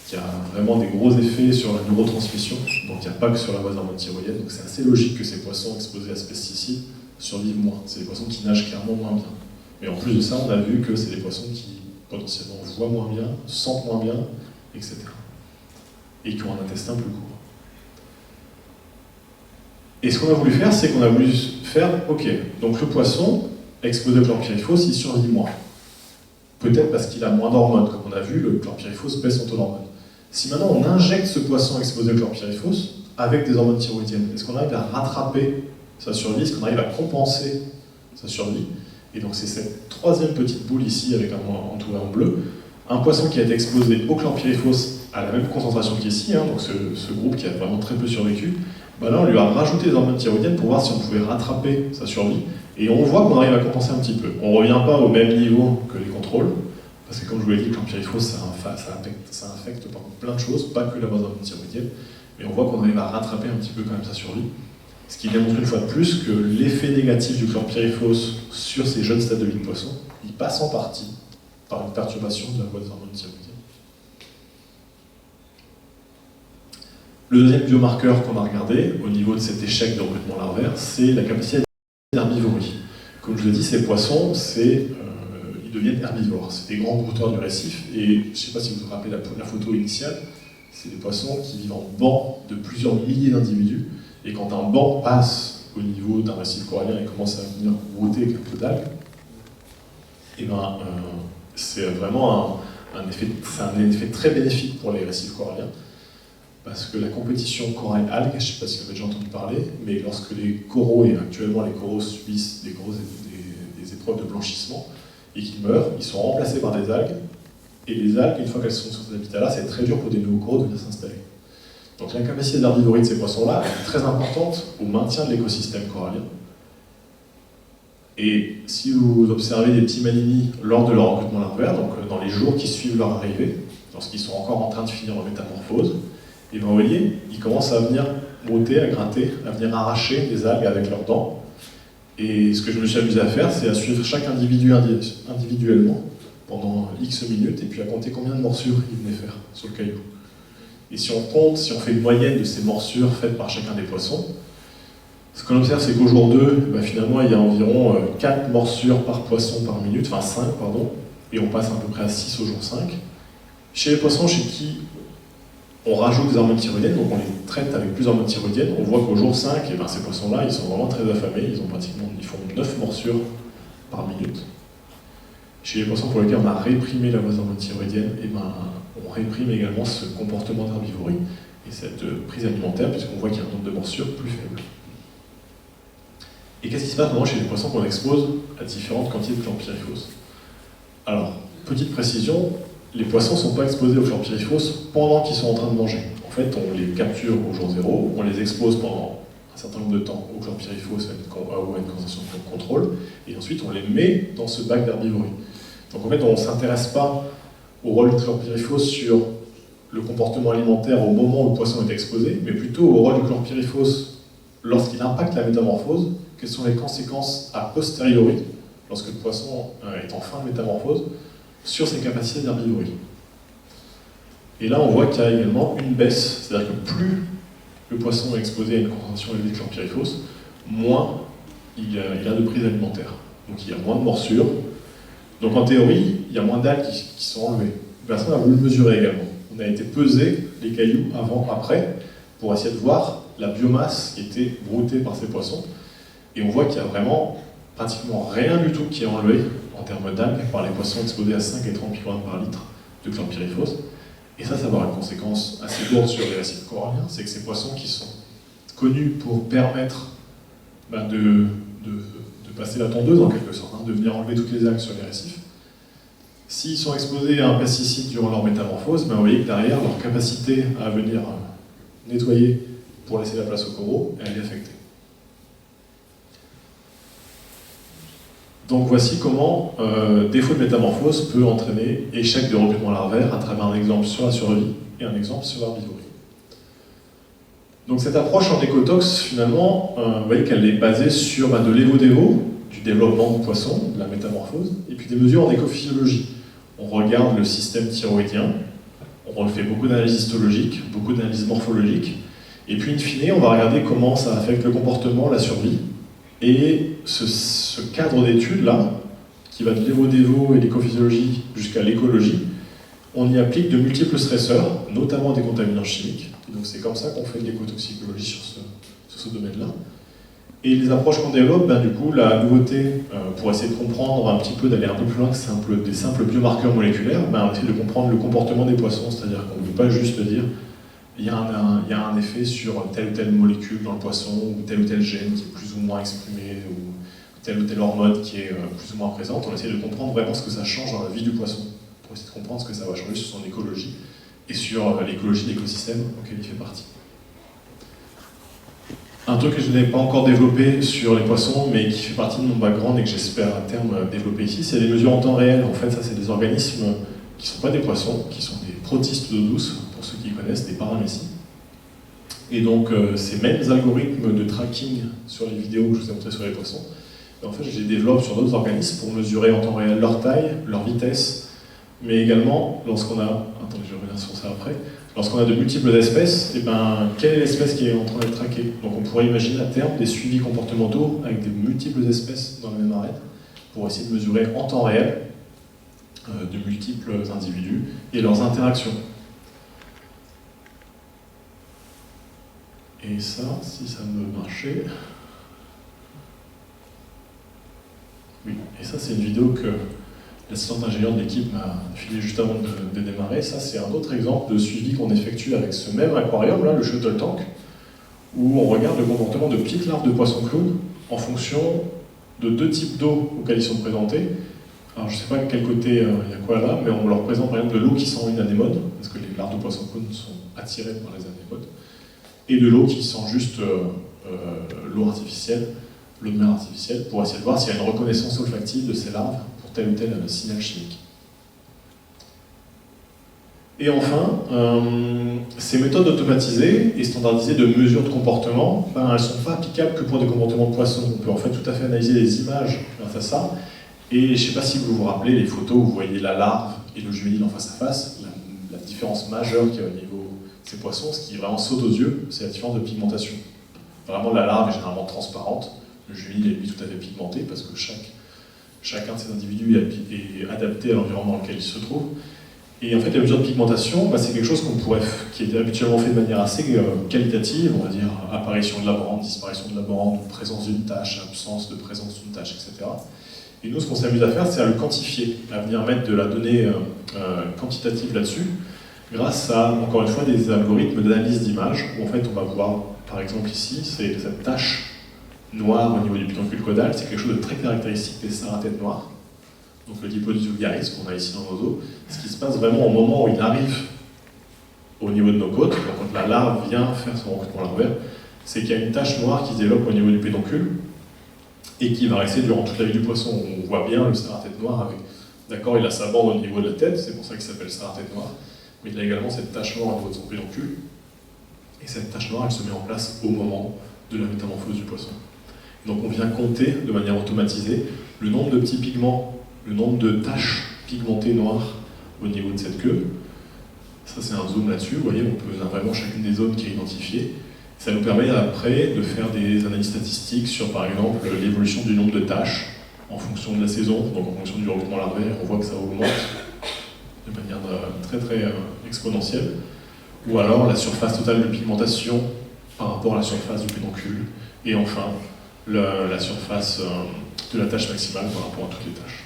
qui a vraiment des gros effets sur la neurotransmission, donc il n'y a pas que sur la base d'hormones thyroïdiennes, donc c'est assez logique que ces poissons exposés à ce pesticide survivent moins. C'est des poissons qui nagent clairement moins bien. Mais en plus de ça, on a vu que c'est des poissons qui potentiellement voient moins bien, sentent moins bien, etc. Et qui ont un intestin plus court. Et ce qu'on a voulu faire, c'est qu'on a voulu faire, ok, donc le poisson exposé au chlorpyrifos, il survit moins. Peut-être parce qu'il a moins d'hormones, comme on a vu, le chlorpyrifos baisse son taux d'hormones. Si maintenant on injecte ce poisson exposé au chlorpyrifos avec des hormones thyroïdiennes, est-ce qu'on arrive à rattraper sa survie? Est-ce qu'on arrive à compenser sa survie? Et donc c'est cette troisième petite boule ici, avec un entouré en bleu, un poisson qui a été exposé au chlorpyrifos à la même concentration qu'ici, hein, donc ce groupe qui a vraiment très peu survécu, ben là on lui a rajouté des hormones thyroïdiennes pour voir si on pouvait rattraper sa survie, et on voit qu'on arrive à compenser un petit peu. On ne revient pas au même niveau que les contrôles, Parce que comme je vous l'ai dit, le campylifos, ça affecte plein de choses, pas que la base thyroïdienne, mais on voit qu'on arrive à rattraper un petit peu quand même sa survie. Ce qui démontre une fois de plus que l'effet négatif du chlorpyrifos sur ces jeunes stades de vie de poisson, il passe en partie par une perturbation de la voie des hormones thyroïdiennes. Le deuxième biomarqueur qu'on a regardé au niveau de cet échec de recrutement larvaire, c'est la capacité d'herbivorie. Comme je l'ai dit, ces poissons, ils deviennent herbivores. C'est des grands brouteurs du récif, et je ne sais pas si vous vous rappelez la photo initiale, c'est des poissons qui vivent en banc de plusieurs milliers d'individus. Et quand un banc passe au niveau d'un récif corallien et commence à venir brouter avec un peu d'algues, c'est vraiment un effet très bénéfique pour les récifs coralliens, parce que la compétition corail-algues, je ne sais pas si vous avez déjà entendu parler, mais lorsque les coraux, et actuellement les coraux subissent des épreuves de blanchissement, et qu'ils meurent, ils sont remplacés par des algues, et les algues, une fois qu'elles sont sur ces habitats-là, c'est très dur pour des nouveaux coraux de venir s'installer. Donc la capacité d'herbivorie de ces poissons-là est très importante au maintien de l'écosystème corallien. Et si vous observez des petits manini lors de leur recrutement larvaire, donc dans les jours qui suivent leur arrivée, lorsqu'ils sont encore en train de finir leur métamorphose, et bien vous voyez, ils commencent à venir brouter, à gratter, à venir arracher des algues avec leurs dents. Et ce que je me suis amusé à faire, c'est à suivre chaque individu individuellement pendant X minutes, et puis à compter combien de morsures il venait faire sur le caillou. Et si on fait une moyenne de ces morsures faites par chacun des poissons, ce qu'on observe, c'est qu'au jour 2, finalement, il y a environ 4 morsures par poisson par minute, enfin 5, pardon, et on passe à peu près à 6 au jour 5. Chez les poissons chez qui on rajoute des hormones thyroïdiennes, donc on les traite avec plus d'hormones thyroïdiennes, on voit qu'au jour 5, ces poissons-là, ils sont vraiment très affamés, ils font 9 morsures par minute. Chez les poissons pour lesquels on a réprimé la base d'hormones thyroïdiennes, on réprime également ce comportement d'herbivorie et cette prise alimentaire, puisqu'on voit qu'il y a un nombre de morsures plus faible. Et qu'est-ce qui se passe maintenant chez les poissons qu'on expose à différentes quantités de chlorpyrifos? Alors, petite précision, les poissons ne sont pas exposés au chlorpyrifos pendant qu'ils sont en train de manger. En fait, on les capture au jour 0, on les expose pendant un certain nombre de temps au chlorpyrifos ou à une concentration de contrôle, et ensuite on les met dans ce bac d'herbivorie. Donc en fait, on ne s'intéresse pas au rôle du chlorpyrifos sur le comportement alimentaire au moment où le poisson est exposé, mais plutôt au rôle du chlorpyrifos lorsqu'il impacte la métamorphose, quelles sont les conséquences a posteriori, lorsque le poisson est en fin de métamorphose, sur ses capacités d'herbivorie. Et là, on voit qu'il y a également une baisse, c'est-à-dire que plus le poisson est exposé à une concentration élevée de chlorpyrifos, moins il a de prise alimentaire. Donc il y a moins de morsures. Donc en théorie, il y a moins d'algues qui sont enlevées. Personne n'a voulu le mesurer également. On a été peser les cailloux avant, après, pour essayer de voir la biomasse qui était broutée par ces poissons. Et on voit qu'il y a vraiment pratiquement rien du tout qui est enlevé en termes d'algues par les poissons exposés à 5 et 30 microgrammes par litre de chlorpyrifos. Et ça va avoir une conséquence assez lourde sur les récifs coralliens, c'est que ces poissons qui sont connus pour permettre de passer la tondeuse en quelque sorte, de venir enlever toutes les algues sur les récifs, s'ils sont exposés à un pesticide durant leur métamorphose, vous voyez que derrière, leur capacité à venir nettoyer pour laisser la place aux coraux, elle est affectée. Donc voici comment défaut de métamorphose peut entraîner échec de recrutement larvaire à travers un exemple sur la survie et un exemple sur l'herbivorie. Donc cette approche en écotox, finalement, vous voyez qu'elle est basée sur de l'évo-dévo, du développement de poissons, de la métamorphose, et puis des mesures en écophysiologie. On regarde le système thyroïdien, on fait beaucoup d'analyses histologiques, beaucoup d'analyses morphologiques, et puis in fine, on va regarder comment ça affecte le comportement, la survie. Et ce cadre d'études-là, qui va de l'évo-dévo et l'écophysiologie jusqu'à l'écologie, on y applique de multiples stresseurs, notamment des contaminants chimiques. Et donc c'est comme ça qu'on fait de l'écotoxicologie sur ce domaine-là. Et les approches qu'on développe, du coup, la nouveauté, pour essayer de comprendre un petit peu, d'aller un peu plus loin que des simples biomarqueurs moléculaires, on essaie de comprendre le comportement des poissons, c'est-à-dire qu'on ne veut pas juste dire il y a un effet sur telle ou telle molécule dans le poisson, ou tel gène qui est plus ou moins exprimé, ou telle hormone qui est plus ou moins présente. On essaie de comprendre vraiment ce que ça change dans la vie du poisson, pour essayer de comprendre ce que ça va changer sur son écologie, et sur l'écologie de l'écosystème auquel il fait partie. Un truc que je n'ai pas encore développé sur les poissons, mais qui fait partie de mon background et que j'espère à terme développer ici, c'est les mesures en temps réel. En fait, ça, c'est des organismes qui ne sont pas des poissons, qui sont des protistes d'eau douce, pour ceux qui connaissent, des paramécies. Et donc, ces mêmes algorithmes de tracking sur les vidéos que je vous ai montrées sur les poissons, en fait, je les développe sur d'autres organismes pour mesurer en temps réel leur taille, leur vitesse, mais également, lorsqu'on a... Attendez, je vais revenir sur ça après. Lorsqu'on a de multiples espèces, et ben, quelle est l'espèce qui est en train d'être traquée? Donc on pourrait imaginer à terme des suivis comportementaux avec des multiples espèces dans la même arête pour essayer de mesurer en temps réel de multiples individus et leurs interactions. Et ça, si ça me marchait... Oui, et ça c'est une vidéo que l'assistante ingénieure de l'équipe m'a filé juste avant de démarrer. Ça, c'est un autre exemple de suivi qu'on effectue avec ce même aquarium, là, le Shuttle Tank, où on regarde le comportement de petites larves de poissons clown en fonction de deux types d'eau auxquels ils sont présentés. Alors, je ne sais pas de quel côté il y a quoi là, mais on leur présente par exemple de l'eau qui sent une anémone, parce que les larves de poissons clown sont attirées par les anémones, et de l'eau qui sent juste l'eau artificielle, l'eau de mer artificielle, pour essayer de voir s'il y a une reconnaissance olfactive de ces larves pour tel ou tel signal chimique. Et enfin, ces méthodes automatisées et standardisées de mesure de comportement, elles ne sont pas applicables que pour des comportements de poissons. On peut en fait tout à fait analyser les images grâce à ça. Et je ne sais pas si vous vous rappelez les photos où vous voyez la larve et le juvénile en face à face, la différence majeure qu'il y a au niveau de ces poissons, ce qui vraiment saute aux yeux, c'est la différence de pigmentation. Vraiment, la larve est généralement transparente, le juvénile est lui tout à fait pigmenté parce que chacun de ces individus est adapté à l'environnement dans lequel il se trouve. Et en fait, la mesure de pigmentation, c'est quelque chose qui est habituellement fait de manière assez qualitative, on va dire apparition de la bande, disparition de la bande, présence d'une tache, absence de présence d'une tache, etc. Et nous, ce qu'on s'amuse à faire, c'est à le quantifier, à venir mettre de la donnée quantitative là-dessus, grâce à, encore une fois, des algorithmes d'analyse d'image, où en fait, on va voir, par exemple ici, c'est cette tache noire au niveau du pédoncule caudal, c'est quelque chose de très caractéristique des sards à tête noire. Donc le Dipodus vulgaris qu'on a ici dans nos os, ce qui se passe vraiment au moment où il arrive au niveau de nos côtes, donc quand la larve vient faire son recrutement larvaire, c'est qu'il y a une tache noire qui se développe au niveau du pédoncule et qui va rester durant toute la vie du poisson. On voit bien le sard à tête noire avec, d'accord, il a sa bande au niveau de la tête, c'est pour ça qu'il s'appelle sard à tête noire, mais il a également cette tache noire au niveau de son pédoncule, et cette tache noire, elle se met en place au moment de la métamorphose du poisson. Donc on vient compter de manière automatisée le nombre de petits pigments, le nombre de taches pigmentées noires au niveau de cette queue. Ça c'est un zoom là-dessus, vous voyez, on a vraiment chacune des zones qui est identifiée. Ça nous permet après de faire des analyses statistiques sur par exemple l'évolution du nombre de taches en fonction de la saison, donc en fonction du recrutement larvaire, on voit que ça augmente de manière très très exponentielle. Ou alors la surface totale de pigmentation par rapport à la surface du pédoncule. Et enfin, la surface de la tache maximale par rapport à toutes les tâches.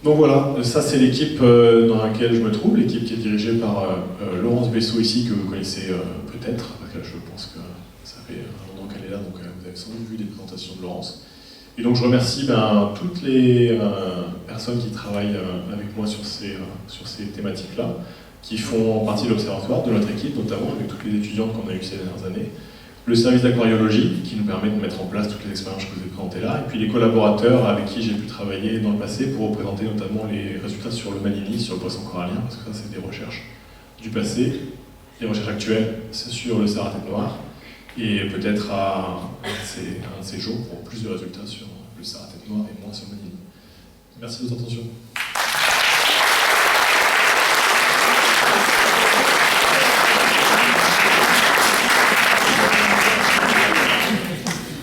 Donc voilà, ça c'est l'équipe dans laquelle je me trouve, l'équipe qui est dirigée par Laurence Bessot ici, que vous connaissez peut-être, parce que je pense que ça fait un moment qu'elle est là, donc vous avez sans doute vu des présentations de Laurence. Et donc je remercie toutes les personnes qui travaillent avec moi sur ces thématiques-là, qui font partie de l'observatoire, de notre équipe notamment, avec toutes les étudiantes qu'on a eues ces dernières années, le service d'aquariologie, qui nous permet de mettre en place toutes les expériences que je vous ai présentées là, et puis les collaborateurs avec qui j'ai pu travailler dans le passé pour représenter notamment les résultats sur le Malini, sur le poisson corallien, parce que ça c'est des recherches du passé. Les recherches actuelles, c'est sur le sard à tête noire, et peut-être à un de ces jours pour plus de résultats sur le sard à tête noire et moins sur le Malini. Merci de votre attention.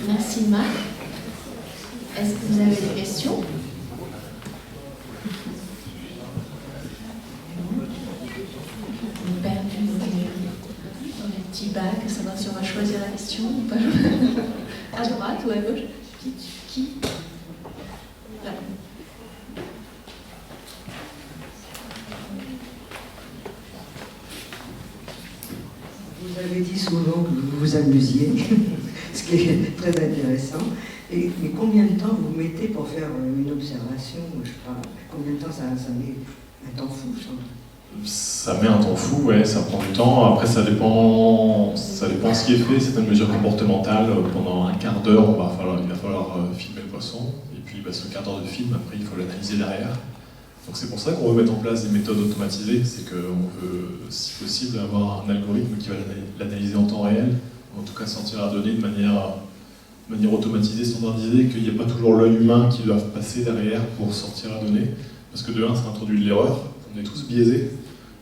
Merci Marc. Est-ce que vous avez des questions? On est perdu dans les petits bacs, savoir si on va choisir la question ou pas. À droite ou à gauche? Qui? Là. Vous avez dit souvent que vous vous amusiez, ce qui est très intéressant. Mais combien de temps vous mettez pour faire une observation? Je sais pas, combien de temps ça met un temps fou, ça? Ça met un temps fou, ouais, ça prend du temps. Après, ça dépend ce qui est fait. Certaines mesures comportementales, pendant un quart d'heure, il va falloir filmer le poisson. Et puis, ce quart d'heure de film, après, il faut l'analyser derrière. Donc c'est pour ça qu'on veut mettre en place des méthodes automatisées. C'est qu'on veut, si possible, avoir un algorithme qui va l'analyser en temps réel. En tout cas, sortir la donnée de manière automatisée, standardisée, qu'il n'y ait pas toujours l'œil humain qui doit passer derrière pour sortir la donnée. Parce que de un, ça introduit de l'erreur. On est tous biaisés.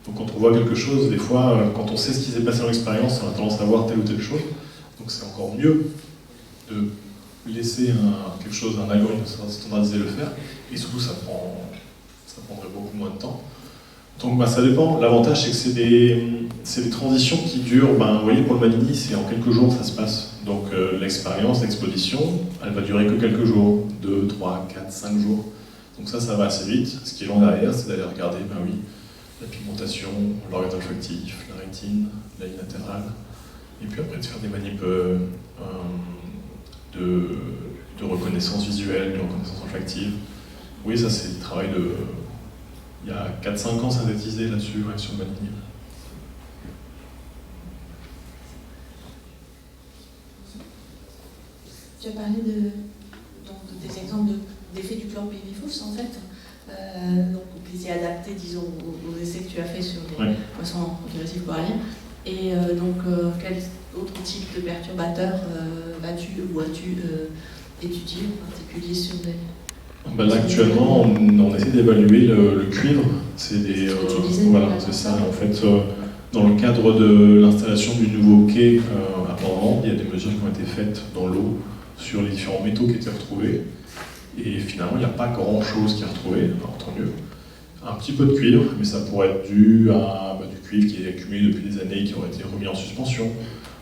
Donc quand on voit quelque chose, des fois, quand on sait ce qui s'est passé dans l'expérience, on a tendance à voir telle ou telle chose. Donc c'est encore mieux de laisser un algorithme standardisé le faire. Et surtout, ça prendrait beaucoup moins de temps. Donc ça dépend. L'avantage, c'est que c'est des transitions qui durent. Vous voyez, pour le Manini, c'est en quelques jours ça se passe. Donc l'expérience, l'exposition, elle va durer que quelques jours. 2, 3, 4, 5 jours. Donc ça va assez vite. Ce qui est long derrière, c'est d'aller regarder, la pigmentation, l'organe olfactif, la rétine, la ligne latérale. Et puis après, de faire des manips de reconnaissance visuelle, de reconnaissance olfactive. Oui, ça c'est le travail de... Il y a 4-5 ans synthétisé là-dessus, sur le Manini. Tu as parlé des exemples d'effets du chlorpyrifos, en fait. Donc, qui est adapté, disons, aux essais que tu as fait sur les poissons du récif corallien. Et quel autre type de perturbateurs as-tu étudié en particulier sur des... Là, actuellement, on essaie d'évaluer le cuivre. C'est ça. En fait, dans le cadre de l'installation du nouveau quai à Port-Vent, il y a des mesures qui ont été faites dans l'eau sur les différents métaux qui étaient retrouvés. Et finalement, il n'y a pas grand-chose qui est retrouvé, alors tant mieux. Un petit peu de cuivre, mais ça pourrait être dû à du cuivre qui est accumulé depuis des années, qui aurait été remis en suspension.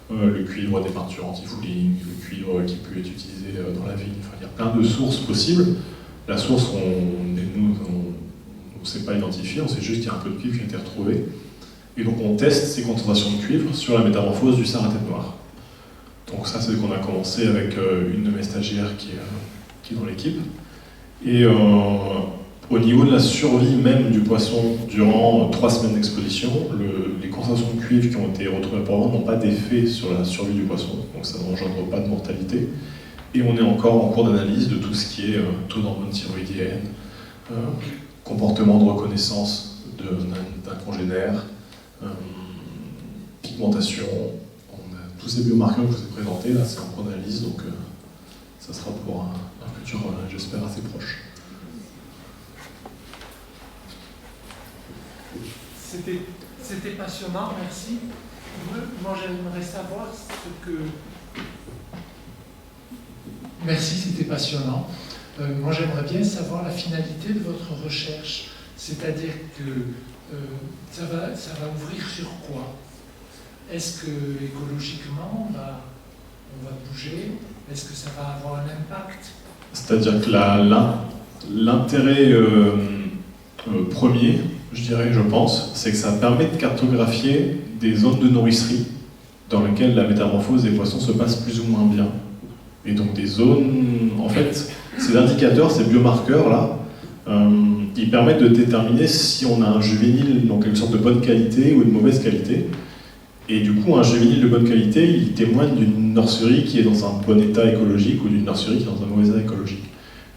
Le cuivre des peintures anti-fouling, le cuivre qui peut être utilisé dans la vigne. Enfin, il y a plein de sources possibles. La source, nous, on ne sait pas identifier, on sait juste qu'il y a un peu de cuivre qui a été retrouvé. Et donc on teste ces concentrations de cuivre sur la métamorphose du sard à tête noire. Donc ça, c'est ce qu'on a commencé avec une de mes stagiaires qui est dans l'équipe. Et au niveau de la survie même du poisson durant 3 semaines d'exposition, les concentrations de cuivre qui ont été retrouvées à Port-Vent n'ont pas d'effet sur la survie du poisson, donc ça n'engendre pas de mortalité. Et on est encore en cours d'analyse de tout ce qui est taux d'hormones thyroïdiennes, comportement de reconnaissance d'un congénère, pigmentation. Tous ces biomarqueurs que je vous ai présentés, là, c'est en cours d'analyse, donc ça sera pour un futur, j'espère, assez proche. C'était passionnant, merci. Moi, j'aimerais savoir ce que... Merci, c'était passionnant. Moi, j'aimerais bien savoir la finalité de votre recherche. C'est-à-dire que ça va ouvrir sur quoi? Est-ce que écologiquement, on va bouger? Est-ce que ça va avoir un impact? C'est-à-dire que l'intérêt premier, je pense, c'est que ça permet de cartographier des zones de nourricerie dans lesquelles la métamorphose des poissons se passe plus ou moins bien. Et donc des zones, en fait, ces indicateurs, ces biomarqueurs-là, ils permettent de déterminer si on a un juvénile dans quelque sorte de bonne qualité ou de mauvaise qualité. Et du coup, un juvénile de bonne qualité, il témoigne d'une nurserie qui est dans un bon état écologique ou d'une nurserie qui est dans un mauvais état écologique.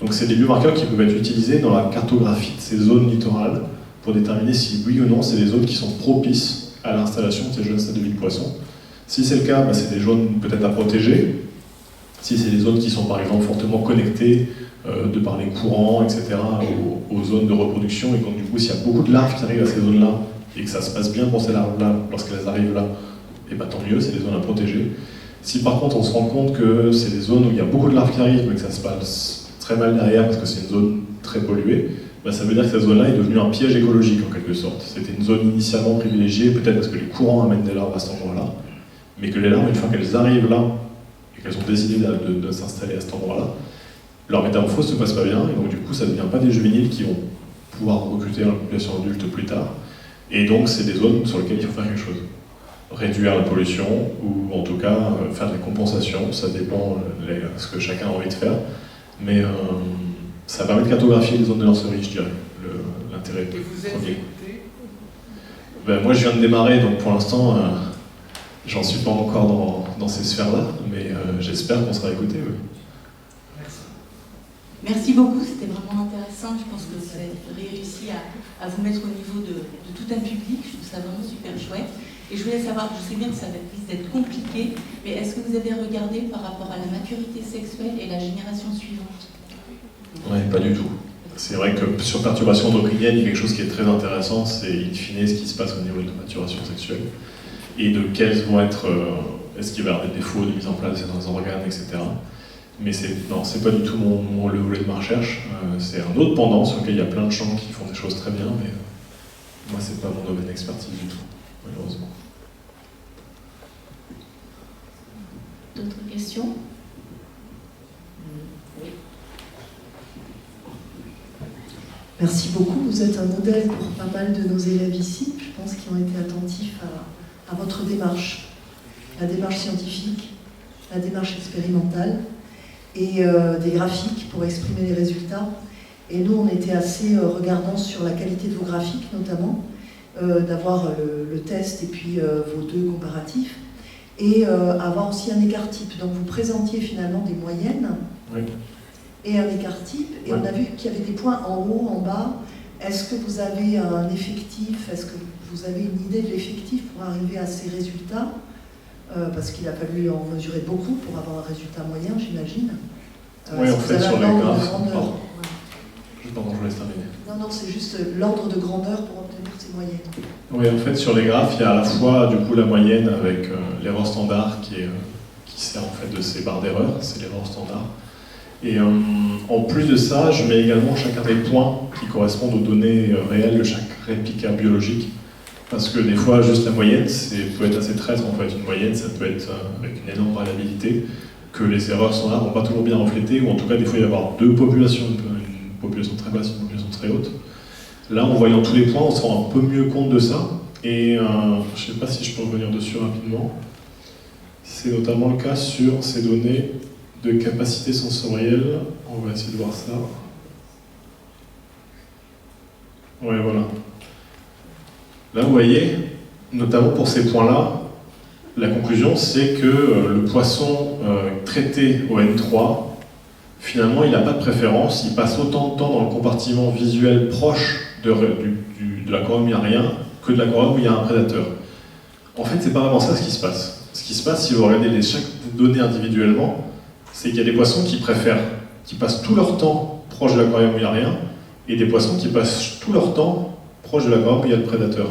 Donc c'est des biomarqueurs qui peuvent être utilisés dans la cartographie de ces zones littorales pour déterminer si oui ou non c'est des zones qui sont propices à l'installation de ces jeunes stades de vie de poissons. Si c'est le cas, c'est des zones peut-être à protéger. Si c'est des zones qui sont par exemple fortement connectées de par les courants, etc., aux zones de reproduction, et donc du coup s'il y a beaucoup de larves qui arrivent à ces zones-là, et que ça se passe bien pour ces larves-là lorsqu'elles arrivent là, et tant mieux, c'est des zones à protéger. Si par contre on se rend compte que c'est des zones où il y a beaucoup de larves qui arrivent, mais que ça se passe très mal derrière parce que c'est une zone très polluée, ça veut dire que cette zone-là est devenue un piège écologique en quelque sorte. C'était une zone initialement privilégiée, peut-être parce que les courants amènent des larves à cet endroit-là, mais que les larves, une fois qu'elles arrivent là, et qu'elles ont décidé de s'installer à cet endroit-là, leur métamorphose ne se passe pas bien, et donc du coup ça ne devient pas des juvéniles qui vont pouvoir recruter dans la population adulte plus tard. Et donc c'est des zones sur lesquelles il faut faire quelque chose. Réduire la pollution, ou en tout cas faire des compensations, ça dépend de ce que chacun a envie de faire. Mais ça permet de cartographier les zones de nurserie, je dirais, l'intérêt Et vous êtes premier. écouté? Ben, moi je viens de démarrer, donc pour l'instant j'en suis pas encore dans ces sphères-là, mais j'espère qu'on sera écouté. Oui. Merci beaucoup, c'était vraiment intéressant. Je pense que vous avez réussi à vous mettre au niveau de tout un public. Je trouve ça vraiment super chouette. Et je voulais savoir, je sais bien que ça risque d'être compliqué, mais est-ce que vous avez regardé par rapport à la maturité sexuelle et la génération suivante? Oui, pas du tout. C'est vrai que sur perturbation endocrinienne, il y a quelque chose qui est très intéressant, c'est in fine ce qui se passe au niveau de la maturation sexuelle. Et de quels vont être, est-ce qu'il va y avoir des défauts de mise en place dans les organes, etc. Mais non, c'est pas du tout le volet de ma recherche. C'est un autre pendant sur lequel il y a plein de gens qui font des choses très bien, mais moi c'est pas mon domaine d'expertise du tout, malheureusement. D'autres questions? Oui. Merci beaucoup. Vous êtes un modèle pour pas mal de nos élèves ici, je pense, qui ont été attentifs à votre démarche, la démarche scientifique, la démarche expérimentale et des graphiques pour exprimer les résultats. Et nous, on était assez regardants sur la qualité de vos graphiques, notamment, d'avoir le test et puis vos deux comparatifs, et avoir aussi un écart type. Donc vous présentiez finalement des moyennes. Oui. Et un écart type, et on a vu qu'il y avait des points en haut, en bas. Est-ce que vous avez un effectif, est-ce que vous avez une idée de l'effectif pour arriver à ces résultats? Parce qu'il a fallu en mesurer beaucoup pour avoir un résultat moyen, j'imagine. Oui, en fait, sur les graphes. Pardon, je vous laisse terminer. Non, c'est juste l'ordre de grandeur pour obtenir ces moyennes. Oui, en fait, sur les graphes, il y a à la fois du coup la moyenne avec l'erreur standard qui sert en fait de ces barres d'erreur, c'est l'erreur standard. Et en plus de ça, je mets également chacun des points qui correspondent aux données réelles de chaque réplica biologique. Parce que des fois, juste la moyenne, peut être assez traître en fait. Une moyenne, ça peut être avec une énorme variabilité, que les erreurs standards n'ont pas toujours bien reflété, ou en tout cas, des fois, il y a avoir deux populations, une population très basse et une population très haute. Là, en voyant tous les points, on se rend un peu mieux compte de ça. Et je ne sais pas si je peux revenir dessus rapidement. C'est notamment le cas sur ces données de capacité sensorielle. On va essayer de voir ça. Ouais, voilà. Là, vous voyez, notamment pour ces points-là, la conclusion, c'est que le poisson traité au N3, finalement, il n'a pas de préférence. Il passe autant de temps dans le compartiment visuel proche de l'aquarium où il n'y a rien que de l'aquarium où il y a un prédateur. En fait, c'est pas vraiment ça ce qui se passe. Ce qui se passe, si vous regardez chaque donnée individuellement, c'est qu'il y a des poissons qui passent tout leur temps proche de l'aquarium où il n'y a rien, et des poissons qui passent tout leur temps proche de l'aquarium où il y a le prédateur.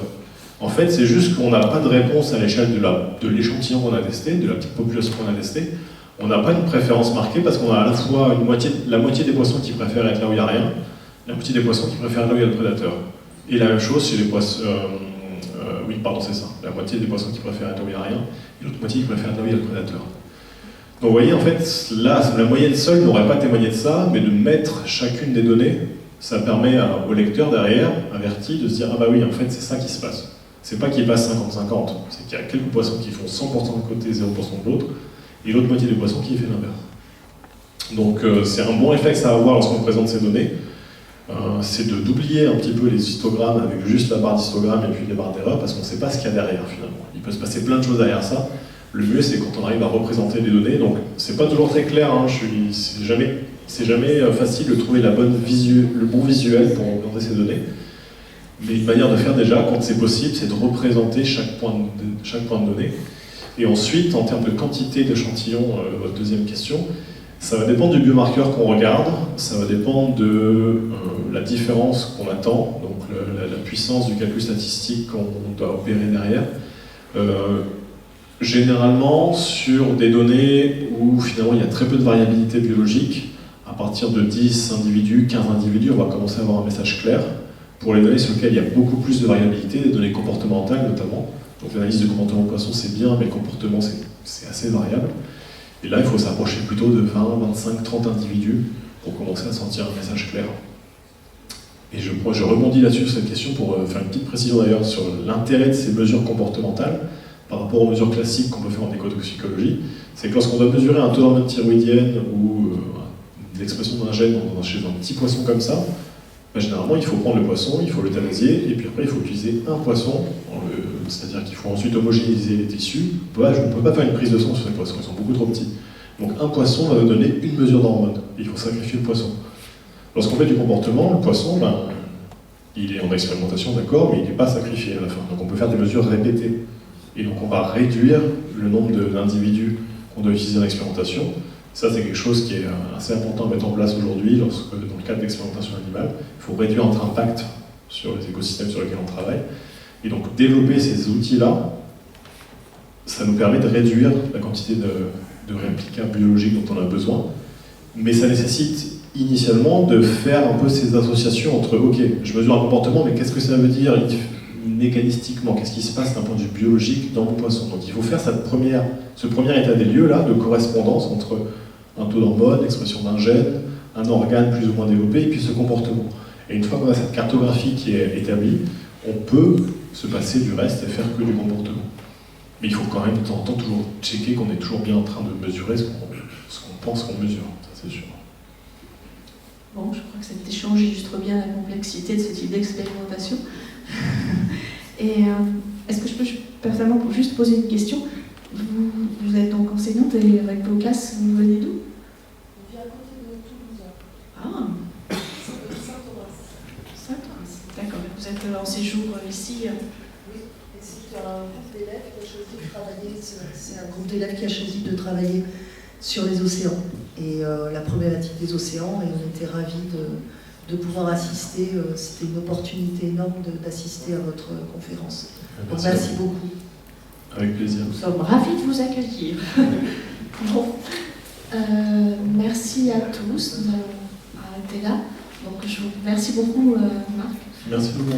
En fait, c'est juste qu'on n'a pas de réponse à l'échelle de l'échantillon qu'on a testé, de la petite population qu'on a testée. On n'a pas une préférence marquée parce qu'on a à la fois la moitié des poissons qui préfèrent être là où il n'y a rien, la moitié des poissons qui préfèrent être là où il y a le prédateur. Et la même chose chez les poissons... oui, pardon, c'est ça. La moitié des poissons qui préfèrent être là où il n'y a rien, et l'autre moitié qui préfèrent être là où il y a le prédateur. Donc vous voyez, en fait, là, la moyenne seule n'aurait pas témoigné de ça, mais de mettre chacune des données, ça permet au lecteur derrière, averti, de se dire « Ah bah oui, en fait, c'est ça qui se passe ». C'est pas qu'il passe 50-50, c'est qu'il y a quelques poissons qui font 100% d'un côté et 0% de l'autre, et l'autre moitié des poissons qui fait l'inverse. Donc c'est un bon réflexe à avoir lorsqu'on présente ces données, c'est d'oublier un petit peu les histogrammes avec juste la barre d'histogramme et puis les barres d'erreur, parce qu'on ne sait pas ce qu'il y a derrière finalement. Il peut se passer plein de choses derrière ça. Le mieux, c'est quand on arrive à représenter les données. Donc, c'est pas toujours très clair. Hein. C'est jamais facile de trouver le bon visuel pour représenter ces données. Mais une manière de faire déjà, quand c'est possible, c'est de représenter chaque point de données. Et ensuite, en termes de quantité d'échantillons, votre deuxième question, ça va dépendre du biomarqueur qu'on regarde. Ça va dépendre de la différence qu'on attend, donc la puissance du calcul statistique qu'on doit opérer derrière. Généralement, sur des données où finalement il y a très peu de variabilité biologique, à partir de 10 individus, 15 individus, on va commencer à avoir un message clair. Pour les données sur lesquelles il y a beaucoup plus de variabilité, des données comportementales notamment, donc l'analyse de comportement de poisson c'est bien, mais le comportement c'est assez variable. Et là, il faut s'approcher plutôt de 20, 25, 30 individus pour commencer à sentir un message clair. Et je rebondis là-dessus sur cette question pour faire une petite précision d'ailleurs sur l'intérêt de ces mesures comportementales par rapport aux mesures classiques qu'on peut faire en écotoxicologie, c'est que lorsqu'on doit mesurer un taux d'hormone thyroïdienne ou l'expression d'un gène chez un petit poisson comme ça, ben généralement il faut prendre le poisson, il faut l'euthanasier, et puis après il faut utiliser un poisson, C'est-à-dire qu'il faut ensuite homogénéiser les tissus. Voilà, je ne peux pas faire une prise de sang sur ces poissons, ils sont beaucoup trop petits. Donc un poisson va nous donner une mesure d'hormone. Il faut sacrifier le poisson. Lorsqu'on fait du comportement, le poisson, il est en expérimentation, d'accord, mais il n'est pas sacrifié à la fin. Donc on peut faire des mesures répétées. Et donc on va réduire le nombre d'individus qu'on doit utiliser en expérimentation. Ça, c'est quelque chose qui est assez important à mettre en place aujourd'hui, lorsque, dans le cadre d'expérimentation animale, il faut réduire notre impact sur les écosystèmes sur lesquels on travaille. Et donc développer ces outils-là, ça nous permet de réduire la quantité de réplicats biologiques dont on a besoin. Mais ça nécessite initialement de faire un peu ces associations entre, ok, je mesure un comportement, mais qu'est-ce que ça veut dire mécanistiquement, qu'est-ce qui se passe d'un point de vue biologique dans mon poisson. Donc il faut faire ce premier état des lieux là, de correspondance entre un taux d'hormone, l'expression d'un gène, un organe plus ou moins développé, et puis ce comportement. Et une fois qu'on a cette cartographie qui est établie, on peut se passer du reste et faire que du comportement. Mais il faut quand même de temps en temps toujours checker qu'on est toujours bien en train de mesurer ce qu'on pense qu'on mesure, ça c'est sûr. Bon, je crois que cet échange illustre bien la complexité de ce type d'expérimentation. Et est-ce que je peux personnellement juste poser une question? Vous êtes donc enseignante et avec vos classes, vous venez d'où? On vient à côté de Toulouse. Ah, Saint-Horace. Saint-Horace. D'accord. Vous êtes en séjour ici? Oui, et c'est un groupe d'élèves qui a choisi de travailler. C'est un groupe d'élèves qui a choisi de travailler sur les océans et la problématique des océans. Et on était ravis de pouvoir assister. C'était une opportunité énorme d'assister à votre conférence. Donc, merci beaucoup. Avec plaisir. Nous sommes ravis de vous accueillir. Bon. Merci à tous. Nous allons arrêter là. Donc, je vous remercie beaucoup, Marc. Merci beaucoup.